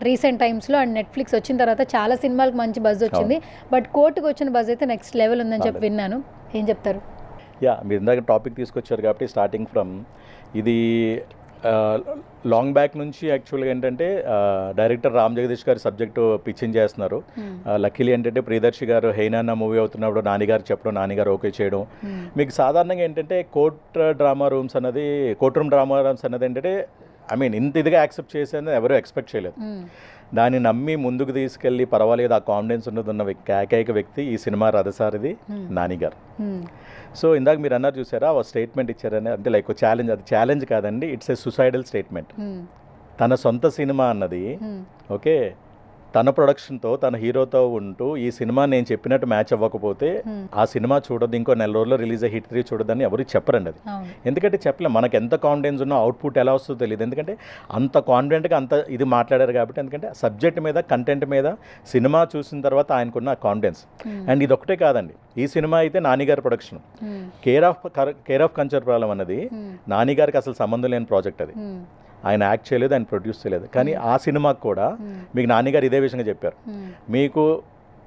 రీసెంట్ టైమ్స్లో. అండ్ నెట్ఫ్లిక్స్ వచ్చిన తర్వాత చాలా సినిమాలకు మంచి బజ్ వచ్చింది, బట్ కోర్టుకు వచ్చిన బజ్ అయితే నెక్స్ట్ లెవెల్ ఉందని చెప్పి విన్నాను. ఏం చెప్తారు? మీరు ఇందాక టాపిక్ తీసుకొచ్చారు కాబట్టి స్టార్టింగ్ ఫ్రమ్ ఇది లాంగ్ బ్యాక్ నుంచి యాక్చువల్గా ఏంటంటే డైరెక్టర్ రామ్ జగదీష్ గారు సబ్జెక్టు పిచ్చింగ్ చేస్తున్నారు. లక్కీలీ ఏంటంటే ప్రియదర్శి గారు హైనాన్న మూవీ అవుతున్నప్పుడు నానిగారు చెప్పడం, నానిగారు ఓకే చేయడం. మీకు సాధారణంగా ఏంటంటే కోర్ట్ రూమ్ డ్రామా రూమ్స్ అన్నది ఏంటంటే ఐ మీన్ ఇంత ఇదిగా యాక్సెప్ట్ చేసేది ఎవరూ ఎక్స్పెక్ట్ చేయలేదు. దాన్ని నమ్మి ముందుకు తీసుకెళ్ళి పర్వాలేదు ఆ కాన్ఫిడెన్స్ ఉన్నదున్న ఏకైక వ్యక్తి ఈ సినిమా రథసారిది నానిగారు. సో ఇందాక మీరు అన్నారు చూసారా ఆ స్టేట్మెంట్ ఇచ్చారని, అంటే లైక్ ఛాలెంజ్, అది ఛాలెంజ్ కాదండి, ఇట్స్ ఏ సుసైడల్ స్టేట్మెంట్. తన సొంత సినిమా అన్నది ఓకే తన ప్రొడక్షన్తో తన హీరోతో ఉంటూ ఈ సినిమా నేను చెప్పినట్టు మ్యాచ్ అవ్వకపోతే ఆ సినిమా చూడొద్దు, ఇంకో నెల రోజుల్లో రిలీజ్ అయ్యి హిట్ 3 చూడొద్దని ఎవరికి చెప్పరండి అది. ఎందుకంటే చెప్పలేం, మనకు ఎంత కాన్ఫిడెన్స్ ఉన్నా అవుట్పుట్ ఎలా వస్తుందో తెలియదు. ఎందుకంటే అంత కాన్ఫిడెంట్గా అంత ఇది మాట్లాడారు కాబట్టి. ఎందుకంటే సబ్జెక్ట్ మీద, కంటెంట్ మీద సినిమా చూసిన తర్వాత ఆయనకున్న కాన్ఫిడెన్స్. అండ్ ఇది ఒకటే కాదండి, ఈ సినిమా అయితే నానిగారి ప్రొడక్షన్. కేర్ ఆఫ్ కంచర్పాలెం అన్నది నానిగారికి అసలు సంబంధం లేని ప్రాజెక్ట్ అది. ఆయన యాక్ట్ చేయలేదు, ఆయన ప్రొడ్యూస్ చేయలేదు. కానీ ఆ సినిమాకి కూడా మీకు నాన్నగారు ఇదే విషయంగా చెప్పారు, మీకు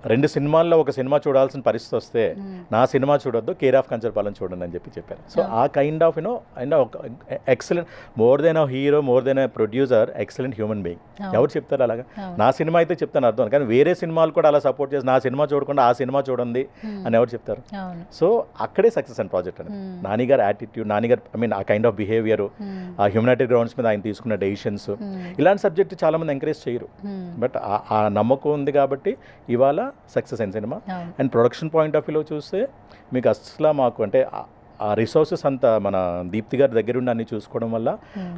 2 సినిమాల్లో ఒక సినిమా చూడాల్సిన పరిస్థితి వస్తే నా సినిమా చూడొద్దు, కేర్ ఆఫ్ కంచర్పాలెం చూడండి అని చెప్పారు. సో ఆ kind of excellent, more than a hero, more than a producer, excellent human being. ఎవరు చెప్తారు అలాగా? నా సినిమా అయితే చెప్తాను అర్థం, కానీ వేరే సినిమాలు కూడా అలా సపోర్ట్ చేసి నా సినిమా చూడకుండా ఆ సినిమా చూడండి అని ఎవరు చెప్తారు? సో అక్కడే సక్సెస్ అండ్ ప్రాజెక్ట్ అని. నానిగారు యాటిట్యూడ్, నానిగారు ఆ కైండ్ ఆఫ్ బిహేవియర్, ఆ హ్యూమనిటీ గ్రౌండ్స్ మీద ఆయన తీసుకున్న డెసిషన్స్, ఇలాంటి సబ్జెక్ట్ చాలా మంది ఎంకరేజ్ చేయరు. బట్ ఆ నమ్మకం ఉంది కాబట్టి ఇవాళ సక్సెస్ అయిన cinema. And production point of వ్యూలో చూస్తే మీకు అసలు మాకు అంటే ఆ రిసోర్సెస్ అంతా మన దీప్తి గారి దగ్గర ఉండి అన్ని చూసుకోవడం వల్ల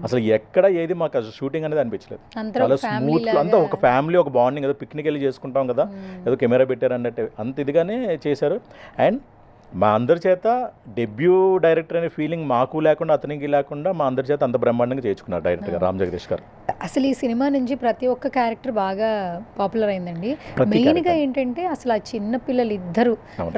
అసలు ఎక్కడ ఏది మాకు అసలు షూటింగ్ అనేది అనిపించలేదు. చాలా స్మూత్, అంతా ఒక ఫ్యామిలీ, ఒక బాండింగ్, ఏదో పిక్నిక్ వెళ్ళి చేసుకుంటాం కదా, ఏదో కెమెరా పెట్టారు అన్నట్టు అంత ఇదిగానే చేశారు. అండ్ మా అందరి చేత డెబ్యూ డైరెక్టర్ అనే ఫీలింగ్ మాకు లేకుండా, అతనికి లేకుండా మా అందరి చేత అంత బ్రహ్మాండంగా చేర్చుకున్నారు డైరెక్టర్ గారు, రామ్ జగదీష్ గారు. అసలు ఈ సినిమా నుంచి ప్రతి ఒక్క క్యారెక్టర్ బాగా పాపులర్ అయిందండి. మెయిన్గా ఏంటంటే అసలు ఆ చిన్న పిల్లలు ఇద్దరు,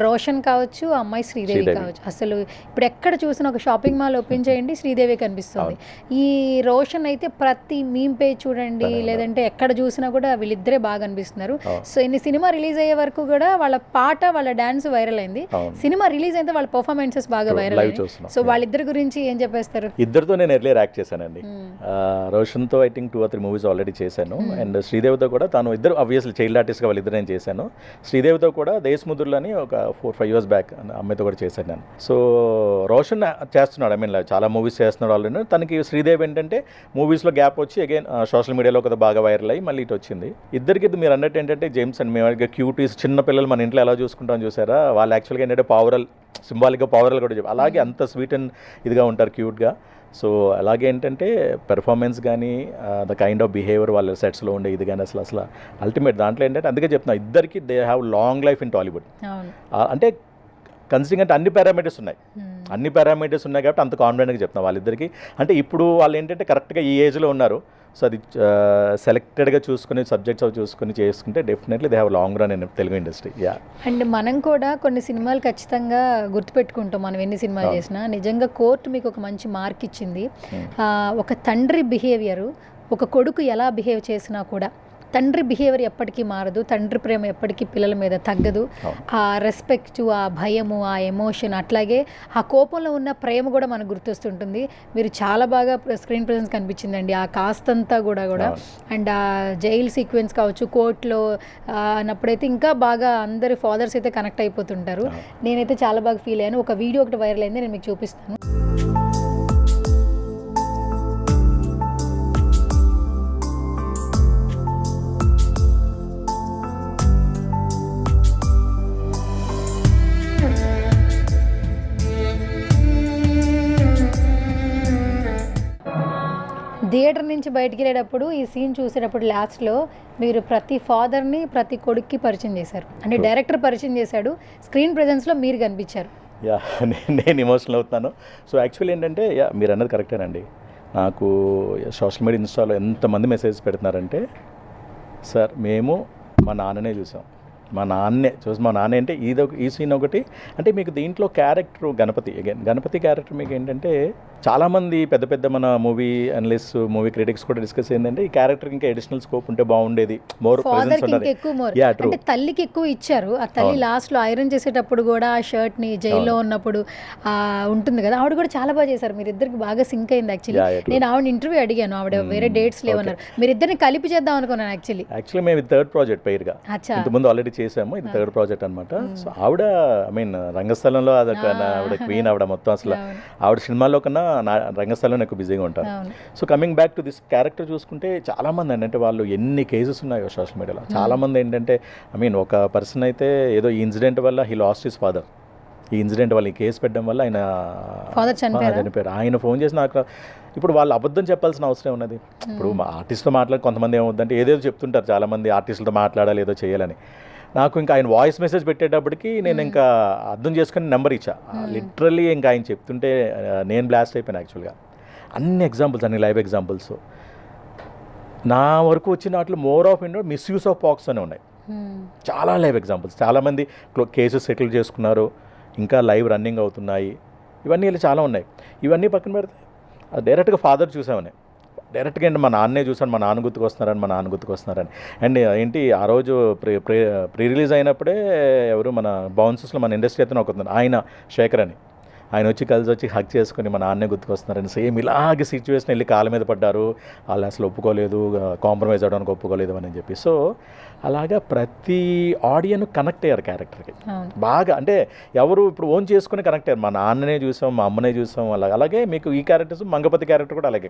రోషన్ కావచ్చు, అమ్మాయి శ్రీదేవి కావచ్చు, అసలు ఇప్పుడు ఎక్కడ చూసినా ఒక షాపింగ్ మాల్ ఓపెన్ చేయండి శ్రీదేవి కనిపిస్తుంది. ఈ రోషన్ అయితే ప్రతి మీమ్ పేజ్ చూడండి, లేదంటే ఎక్కడ చూసినా కూడా వీళ్ళిద్దరే బాగా అనిపిస్తున్నారు. సో ఇన్ని సినిమా రిలీజ్ అయ్యే వరకు కూడా వాళ్ళ పాట, వాళ్ళ డాన్స్ వైరల్ అయింది. సినిమా రిలీజ్ అయితే వాళ్ళ పర్ఫార్మెన్సెస్ బాగా వైరల్ అయ్యాయి. సో వాళ్ళిద్దరి గురించి ఏం చెప్పేస్తారు? ఇద్దరితో నేను ఎర్లియర్ యాక్ట్ చేశానండి. రోషన్తో I think 2 or 3 movies already చేశాను. అండ్ శ్రీదేవితో కూడా తాను ఇద్దరు ఆబ్వియస్లీ చైల్డ్ ఆర్టిస్ట్గా వాళ్ళిద్దరు నేను చేశాను. శ్రీదేవితో కూడా దేశముద్రులని ఒక 4-5 years బ్యాక్ అమ్మాయితో కూడా చేశాను నేను. సో రోషన్ చేస్తున్నాడు, ఐ మీన్ చాలా మూవీస్ చేస్తున్నాడు ఆల్రెడీ. తనకి శ్రీదేవి ఏంటంటే మూవీస్లో గ్యాప్ వచ్చి అగైన్ సోషల్ మీడియాలో కదా బాగా వైరల్ అయ్యి మళ్ళీ ఇటు వచ్చింది. ఇద్దరికి మీరు అన్నట్టు ఏంటంటే జేమ్స్ అండ్ మేము క్యూటీస్, చిన్న పిల్లలు మన ఇంట్లో ఎలా చూసుకుంటాం చూసారా, వాళ్ళు యాక్చువల్గా ఏంటంటే పావురల్, సింబాలిక్గా పావురల్ కూడా చెప్పి అలాగే అంత స్వీట్ అండ్ ఇదిగా ఉంటారు, క్యూట్గా. సో అలాగే ఏంటంటే పెర్ఫార్మెన్స్ కానీ, ద కైండ్ ఆఫ్ బిహేవియర్ వాళ్ళ సెట్స్లో ఉండే ఇది కానీ అసలు అల్టిమేట్. దాంట్లో ఏంటంటే అందుకే చెప్తున్నా, ఇద్దరికి they have long life in Tollywood. అంటే కన్సిడరింగ్ అంటే అన్ని పారామీటర్స్ ఉన్నాయి కాబట్టి అంత కాన్ఫిడెంట్గా చెప్తున్నా వాళ్ళిద్దరికి. అంటే ఇప్పుడు వాళ్ళు ఏంటంటే కరెక్ట్గా ఈ ఏజ్లో ఉన్నారు. సో అది సెలెక్టెడ్గా చూసుకుని, సబ్జెక్ట్స్ అవి చూసుకుని చేసుకుంటే definitely they have long run in Telugu industry. And మనం కూడా కొన్ని సినిమాలు ఖచ్చితంగా గుర్తుపెట్టుకుంటాం, మనం ఎన్ని సినిమాలు చేసినా. నిజంగా కోర్టు మీకు ఒక మంచి మార్క్ ఇచ్చింది. ఒక తండ్రి బిహేవియరు, ఒక కొడుకు ఎలా బిహేవ్ చేసినా కూడా తండ్రి బిహేవియర్ ఎప్పటికీ మారదు, తండ్రి ప్రేమ ఎప్పటికీ పిల్లల మీద తగ్గదు. ఆ రెస్పెక్ట్, ఆ భయము, ఆ ఎమోషన్, అట్లాగే ఆ కోపంలో ఉన్న ప్రేమ కూడా మనకు గుర్తొస్తుంటుంది. మీరు చాలా బాగా స్క్రీన్ ప్రెజెన్స్ కనిపించిందండి ఆ కాస్తంతా కూడా. అండ్ ఆ జైల్ సీక్వెన్స్ కావచ్చు, కోర్టులో అన్నప్పుడైతే ఇంకా బాగా అందరి ఫాదర్స్ అయితే కనెక్ట్ అయిపోతుంటారు. నేనైతే చాలా బాగా ఫీల్ అయ్యాను. ఒక వీడియో ఒకటి వైరల్ అయింది, నేను మీకు చూపిస్తాను. థియేటర్ నుంచి బయటికి వెళ్ళేటప్పుడు ఈ సీన్ చూసేటప్పుడు లాస్ట్లో మీరు ప్రతి ఫాదర్ని, ప్రతి కొడుక్కి పరిచయం చేశారు. అంటే డైరెక్టర్ పరిచయం చేశాడు, స్క్రీన్ ప్రెజెన్స్లో మీరు కనిపించారు. నేను ఎమోషనల్ అవుతున్నాను. సో యాక్చువల్లీ ఏంటంటే మీరు అన్నది కరెక్టేనండి. నాకు సోషల్ మీడియా, ఇన్స్టాలో ఎంతమంది మెసేజ్ పెడుతున్నారంటే, సార్ మేము మా నాన్ననే చూసాం, మా నాన్న అంటే ఈ సీన్ ఒకటి. అంటే మీకు దీంట్లో క్యారెక్టర్ గణపతి క్యారెక్టర్ మీకు ఏంటంటే చాలామంది పెద్ద మన మూవీ అనలిస్ట్, మూవీ క్రిటిక్స్ కూడా డిస్కస్ ఏంటంటే ఈ క్యారెక్టర్ ఇంకా అడిషనల్ స్కోప్ ఉంటే బాగుండేది, మోర్ ప్రెజెన్స్ ఉండేది. అంటే తల్లికి ఎక్కువ ఇచ్చారు. ఆ తల్లి లాస్ట్లో ఐరన్ చేసేటప్పుడు కూడా ఆ షర్ట్ని జైల్లో ఉన్నప్పుడు ఉంటుంది కదా, ఆవిడ కూడా చాలా బాగా చేశారు. మీరిద్దరికి బాగా సింక్ అయింది. యాక్చువల్లీ నేను ఆవిడ ఇంటర్వ్యూ అడిగాను, ఆవిడ వేరే డేట్స్ లేవన్నారు. మీరిద్దరిని కలిపి చేద్దాం అనుకున్నాను. యాక్చువల్లీ మేము 3rd ప్రాజెక్ట్ పేరుగా ఇంతకుముందు ఆల్రెడీ చేసాము, ఇది 3rd ప్రాజెక్ట్ అనమాట. సో ఆవిడ ఐ మీన్ రంగస్థలంలో ఆవిడ క్వీన్, ఆవిడ మొత్తం అసలు ఆవిడ సినిమాల్లో కన్నా రంగస్థలంలో ఎక్కువ బిజీగా ఉంటారు. So coming back to this character చూసుకుంటే చాలామంది ఏంటంటే వాళ్ళు ఎన్ని కేసెస్ ఉన్నాయో సోషల్ మీడియాలో, చాలామంది ఏంటంటే ఐ మీన్ ఒక పర్సన్ అయితే ఏదో ఈ ఇన్సిడెంట్ వల్ల హీ లాస్ట్ హిస్ ఫాదర్, ఈ ఇన్సిడెంట్ వాళ్ళు ఈ కేసు పెట్టడం వల్ల ఆయన Father చనిపోయారా? చనిపోయారు. ఆయన ఫోన్ చేసి నాకు ఇప్పుడు వాళ్ళు అబద్ధం చెప్పాల్సిన అవసరం ఉన్నది. ఇప్పుడు మా ఆర్టిస్ట్తో మాట్లాడి కొంతమంది ఏమవుతుందంటే ఏదేదో చెప్తుంటారు చాలామంది ఆర్టిస్టులతో మాట్లాడాలి ఏదో చేయాలని. నాకు ఇంకా ఆయన వాయిస్ మెసేజ్ పెట్టేటప్పటికి నేను ఇంకా అర్థం చేసుకుని నెంబర్ ఇచ్చా. లిటరల్లీ ఇంకా ఆయన చెప్తుంటే నేను బ్లాస్ట్ అయిపోయాను యాక్చువల్గా. అన్ని ఎగ్జాంపుల్స్, అన్ని లైవ్ ఎగ్జాంపుల్స్ నా వరకు వచ్చిన వాటిలో more of Indo misuse of pox అని ఉన్నాయి. చాలా లైవ్ ఎగ్జాంపుల్స్, చాలామంది కేసెస్ సెటిల్ చేసుకున్నారు, ఇంకా లైవ్ రన్నింగ్ అవుతున్నాయి. ఇవన్నీ ఇలా చాలా ఉన్నాయి. ఇవన్నీ పక్కన పెడితే డైరెక్ట్గా ఫాదర్ చూసామని, డైరెక్ట్గా ఏంటి మా నాన్నే చూసాను, మా నాన్న గుర్తుకొస్తున్నారని. అండ్ ఏంటి ఆ రోజు ప్రీ రిలీజ్ అయినప్పుడే ఎవరు మన బౌన్సెస్లో మన ఇండస్ట్రీ అయితే ఒక ఆయన శేఖర్ అని, ఆయన వచ్చి కలిసి వచ్చి హక్ చేసుకుని మా నాన్నే గుర్తుకొస్తున్నారని. సేమ్ ఇలాగే సిచ్యువేషన్ వెళ్ళి కాళ్ళ మీద పడ్డారు, వాళ్ళు అసలు ఒప్పుకోలేదు, కాంప్రమైజ్ అవ్వడానికి ఒప్పుకోలేదు అని చెప్పి. సో అలాగా ప్రతి ఆడియన్ కనెక్ట్ అయ్యారు క్యారెక్టర్కి బాగా. అంటే ఎవరు ఇప్పుడు ఓన్ చేసుకుని కనెక్ట్ అయ్యారు. మా నాన్ననే చూసాం, మా అమ్మనే చూసాం, అలాగే మీకు ఈ క్యారెక్టర్స్ మంగపతి క్యారెక్టర్ కూడా అలాగే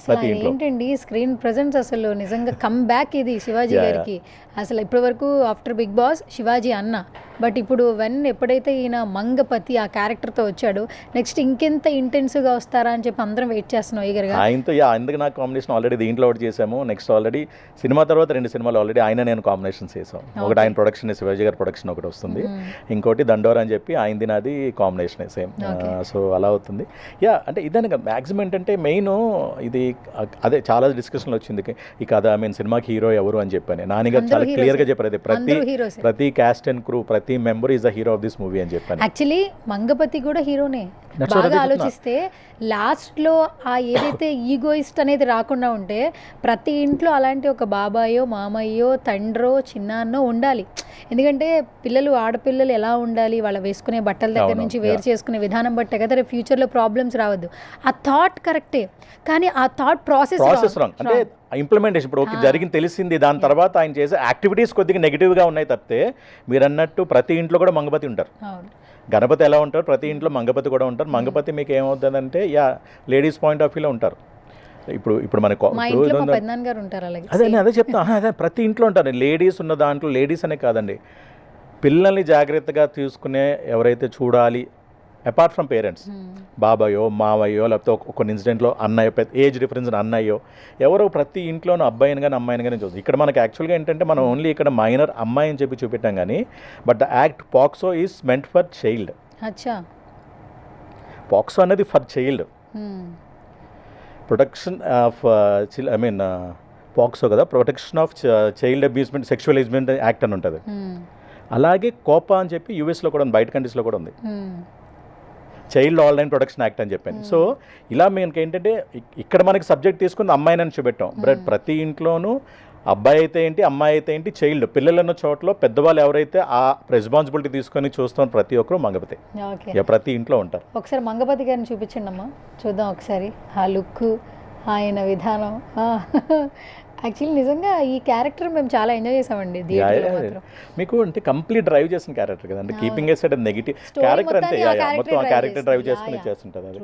ప్రతి ఇంట్లో ఏంటండి స్క్రీన్ ప్రెజెన్స్ అసలు నిజంగా కమ్ బ్యాక్ ఇది శివాజీ గారికి. అసలు ఇప్పటి వరకు ఆఫ్టర్ బిగ్ బాస్ శివాజీ అన్న, బట్ ఇప్పుడు ఎప్పుడైతే ఈయన మంగపతి ఆ క్యారెక్టర్తో వచ్చాడు, నెక్స్ట్ ఇంకెంత ఇంటెన్సివ్గా వస్తారా అని చెప్పి అందరం వెయిట్ చేస్తున్నాం ఈగర్గా. ఆయనతో అందుకు నాకు కాంబినేషన్ ఆల్రెడీ దీంట్లో ఒకటి చేసాము, నెక్స్ట్ ఆల్రెడీ సినిమా తర్వాత 2 సినిమాలు ఆల్రెడీ ఆయన నేను కాంబినేషన్స్ చేసాం. ఒకటి ఆయన ప్రొడక్షన్, శివాజీ గారి ప్రొడక్షన్ ఒకటి వస్తుంది, ఇంకోటి దండోరా అని చెప్పి ఆయనది నాది కాంబినేషన్ సేమ్. సో అలా అవుతుంది. అంటే ఇదానికి మ్యాక్సిమం ఏంటంటే మెయిన్ ఇది అదే చాలా డిస్కషన్లో వచ్చింది ఈ కథ. సినిమాకి హీరో ఎవరు అని చెప్పాను, నానిగారు చాలా క్లియర్గా చెప్పారు, అది ప్రతి క్యాస్ట్ అండ్ క్రూ ప్రతి member is the hero of this movie అని చెప్పాను. యాక్చువల్లీ మంగపతి కూడా హీరోనే. బాగా ఆలోచిస్తే లాస్ట్లో ఆ ఏదైతే ఈగోయిస్ట్ అనేది రాకుండా ఉంటే ప్రతి ఇంట్లో అలాంటి ఒక బాబాయో మామయ్యో తండ్రో చిన్నాన్నో ఉండాలి. ఎందుకంటే పిల్లలు, ఆడపిల్లలు ఎలా ఉండాలి, వాళ్ళ వేసుకునే బట్టల దగ్గర నుంచి వేరు చేసుకునే విధానం బట్టే కదా రేపు ఫ్యూచర్లో ప్రాబ్లమ్స్ రావద్దు. ఆ థాట్ కరెక్టే, కానీ ఆ థాట్ ప్రాసెస్ రాంగ్. అంటే ఇంప్లిమెంటేషన్ ఇప్పుడు ఓకే జరిగింది తెలిసింది, దాని తర్వాత ఆయన చేసే యాక్టివిటీస్ కొద్దిగా నెగిటివ్గా ఉన్నాయి తప్పితే మీరు అన్నట్టు ప్రతి ఇంట్లో కూడా మంగపతి ఉంటారు. గణపతి ఎలా ఉంటారు, ప్రతి ఇంట్లో మంగపతి కూడా ఉంటారు. మంగపతి మీకు ఏమవుతుందంటే లేడీస్ పాయింట్ ఆఫ్ వ్యూలో ఉంటారు. ఇప్పుడు మనకు అదే చెప్తాను, అదే ప్రతి ఇంట్లో ఉంటారు. లేడీస్ ఉన్న దాంట్లో లేడీస్ అనే కాదండి, పిల్లల్ని జాగ్రత్తగా తీసుకునే ఎవరైతే చూడాలి, అపార్ట్ ఫ్రమ్ పేరెంట్స్, బాబాయో మావయ్యో లేకపోతే కొన్ని ఇన్సిడెంట్లో అన్నయ్యో, ఏజ్ డిఫరెన్స్ అన్నయ్యో, ఎవరో ప్రతి ఇంట్లోనూ అబ్బాయిని కానీ అమ్మాయిని కానీ చూస్తుంది. ఇక్కడ మనకి యాక్చువల్గా ఏంటంటే మనం ఓన్లీ ఇక్కడ మైనర్ అమ్మాయి అని చెప్పి చూపెట్టాం కానీ but the act POCSO is meant for child. POCSO అనేది for child, protection of POCSO కదా, protection of child abusement, sexual abusement act అని ఉంటుంది. అలాగే కోపా అని చెప్పి యూఎస్లో కూడా ఉంది, బయట కంట్రీస్లో కూడా ఉంది, చైల్డ్ ఆన్లైన్ ప్రొటెక్షన్ యాక్ట్ అని చెప్పాను. సో ఇలా మనకి ఏంటంటే ఇక్కడ మనకి సబ్జెక్ట్ తీసుకుని అమ్మాయిని అని చూపెట్టాం, బట్ ప్రతి ఇంట్లోనూ అబ్బాయి అయితే ఏంటి, అమ్మాయి అయితే ఏంటి, చైల్డ్ పిల్లలున్న చోట్ల పెద్దవాళ్ళు ఎవరైతే ఆ రెస్పాన్సిబిలిటీ తీసుకొని చూస్తాం ప్రతి ఒక్కరు మంగపతి ప్రతి ఇంట్లో ఉంటారు. ఒకసారి మంగపతి గారిని చూపించండి అమ్మా, చూద్దాం ఒకసారి ఆ లుక్, ఆయన విధానం. యాక్చువల్లీ నిజంగా ఈ క్యారెక్టర్ మేము చాలా ఎంజాయ్ చేసామండి. మీకు అంటే కంప్లీట్ డ్రైవ్ చేసిన క్యారెక్టర్ కదండి, కీపింగ్ ఏ సైడ్ నెగిటివ్ క్యారెక్టర్ అంతే, మొత్తం ఆ క్యారెక్టర్ డ్రైవ్ చేసుకుని చేస్తుంటుంది అది.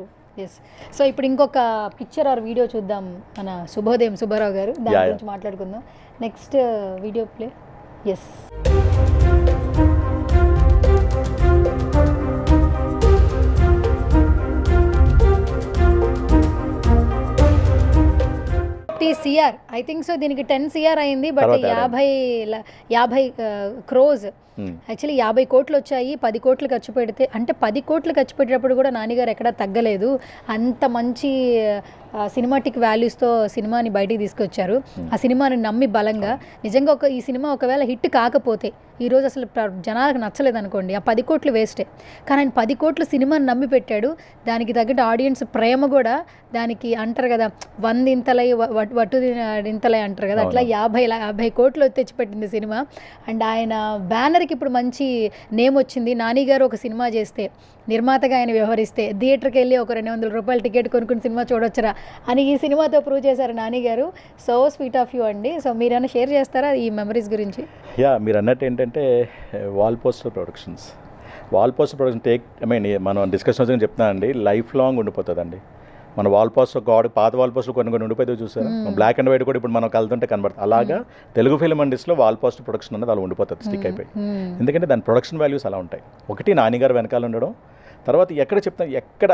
సో ఇప్పుడు ఇంకొక పిక్చర్ ఆర్ వీడియో చూద్దాం, మన శుభోదయం సుబ్బారావు గారు, దాని గురించి మాట్లాడుకుందాం. Next video play. Yes, CR I think so, దీనికి 10 CR అయింది, బట్ 50 crores యాక్చువల్లీ 50 కోట్లు వచ్చాయి. 10 కోట్లు ఖర్చు పెడితే, అంటే 10 కోట్లు ఖర్చు పెట్టేటప్పుడు కూడా నానిగారు ఎక్కడా తగ్గలేదు. అంత మంచి సినిమాటిక్ వాల్యూస్తో సినిమాని బయటికి తీసుకొచ్చారు. ఆ సినిమాని నమ్మి బలంగా, నిజంగా ఈ సినిమా ఒకవేళ హిట్ కాకపోతే ఈరోజు అసలు జనాలకు నచ్చలేదు అనుకోండి, ఆ 10 కోట్లు వేస్టే. కానీ ఆయన 10 కోట్లు సినిమాని నమ్మి పెట్టాడు. దానికి తగ్గట్టు ఆడియన్స్ ప్రేమ కూడా, దానికి అంటారు కదా 100 ఇంతలై వట్టు ఇంతలై అంటారు కదా, అట్లా 50 కోట్లు తెచ్చిపెట్టింది సినిమా. అండ్ ఆయన బ్యానర్కి ఇప్పుడు మంచి నేమ్ వచ్చింది. నాని గారు ఒక సినిమా చేస్తే, నిర్మాతగా ఆయన వ్యవహరిస్తే, థియేటర్కి వెళ్ళి ఒక 200 రూపాయల టికెట్ కొనుక్కుని సినిమా చూడొచ్చరా అని ఈ సినిమాతో ప్రూవ్ చేశారు నాని గారు. సో స్వీట్ ఆఫ్ యూ అండి. సో మీరైనా షేర్ చేస్తారా ఈ మెమరీస్ గురించి? మీరు అన్నట్టు ఏంటంటే వాల్ పోస్టర్ ప్రొడక్షన్ టేక్ మనం డిస్కషన్ చెప్తున్నానండి, లైఫ్ లాంగ్ ఉండిపోతుందండి. మన వాల్ పోస్టర్ పాత వాల్ పోస్టర్ కొన్ని ఉండిపోతే చూసారు, బ్లాక్ అండ్ వైట్ కూడా ఇప్పుడు మనం కలుతుంటే కనబడుతుంది. అలాగా తెలుగు ఫిల్మ్ ఇండస్ట్రీలో వాల్ పోస్టర్ ప్రొడక్షన్ అనేది అలా ఉండిపోతుంది, స్టిక్ అయిపోయి. ఎందుకంటే దాని ప్రొడక్షన్ వాల్యూస్ అలా ఉంటాయి. ఒకటి నానిగారు వెనకాల ఉండడం, తర్వాత ఎక్కడ చెప్తాను, ఎక్కడ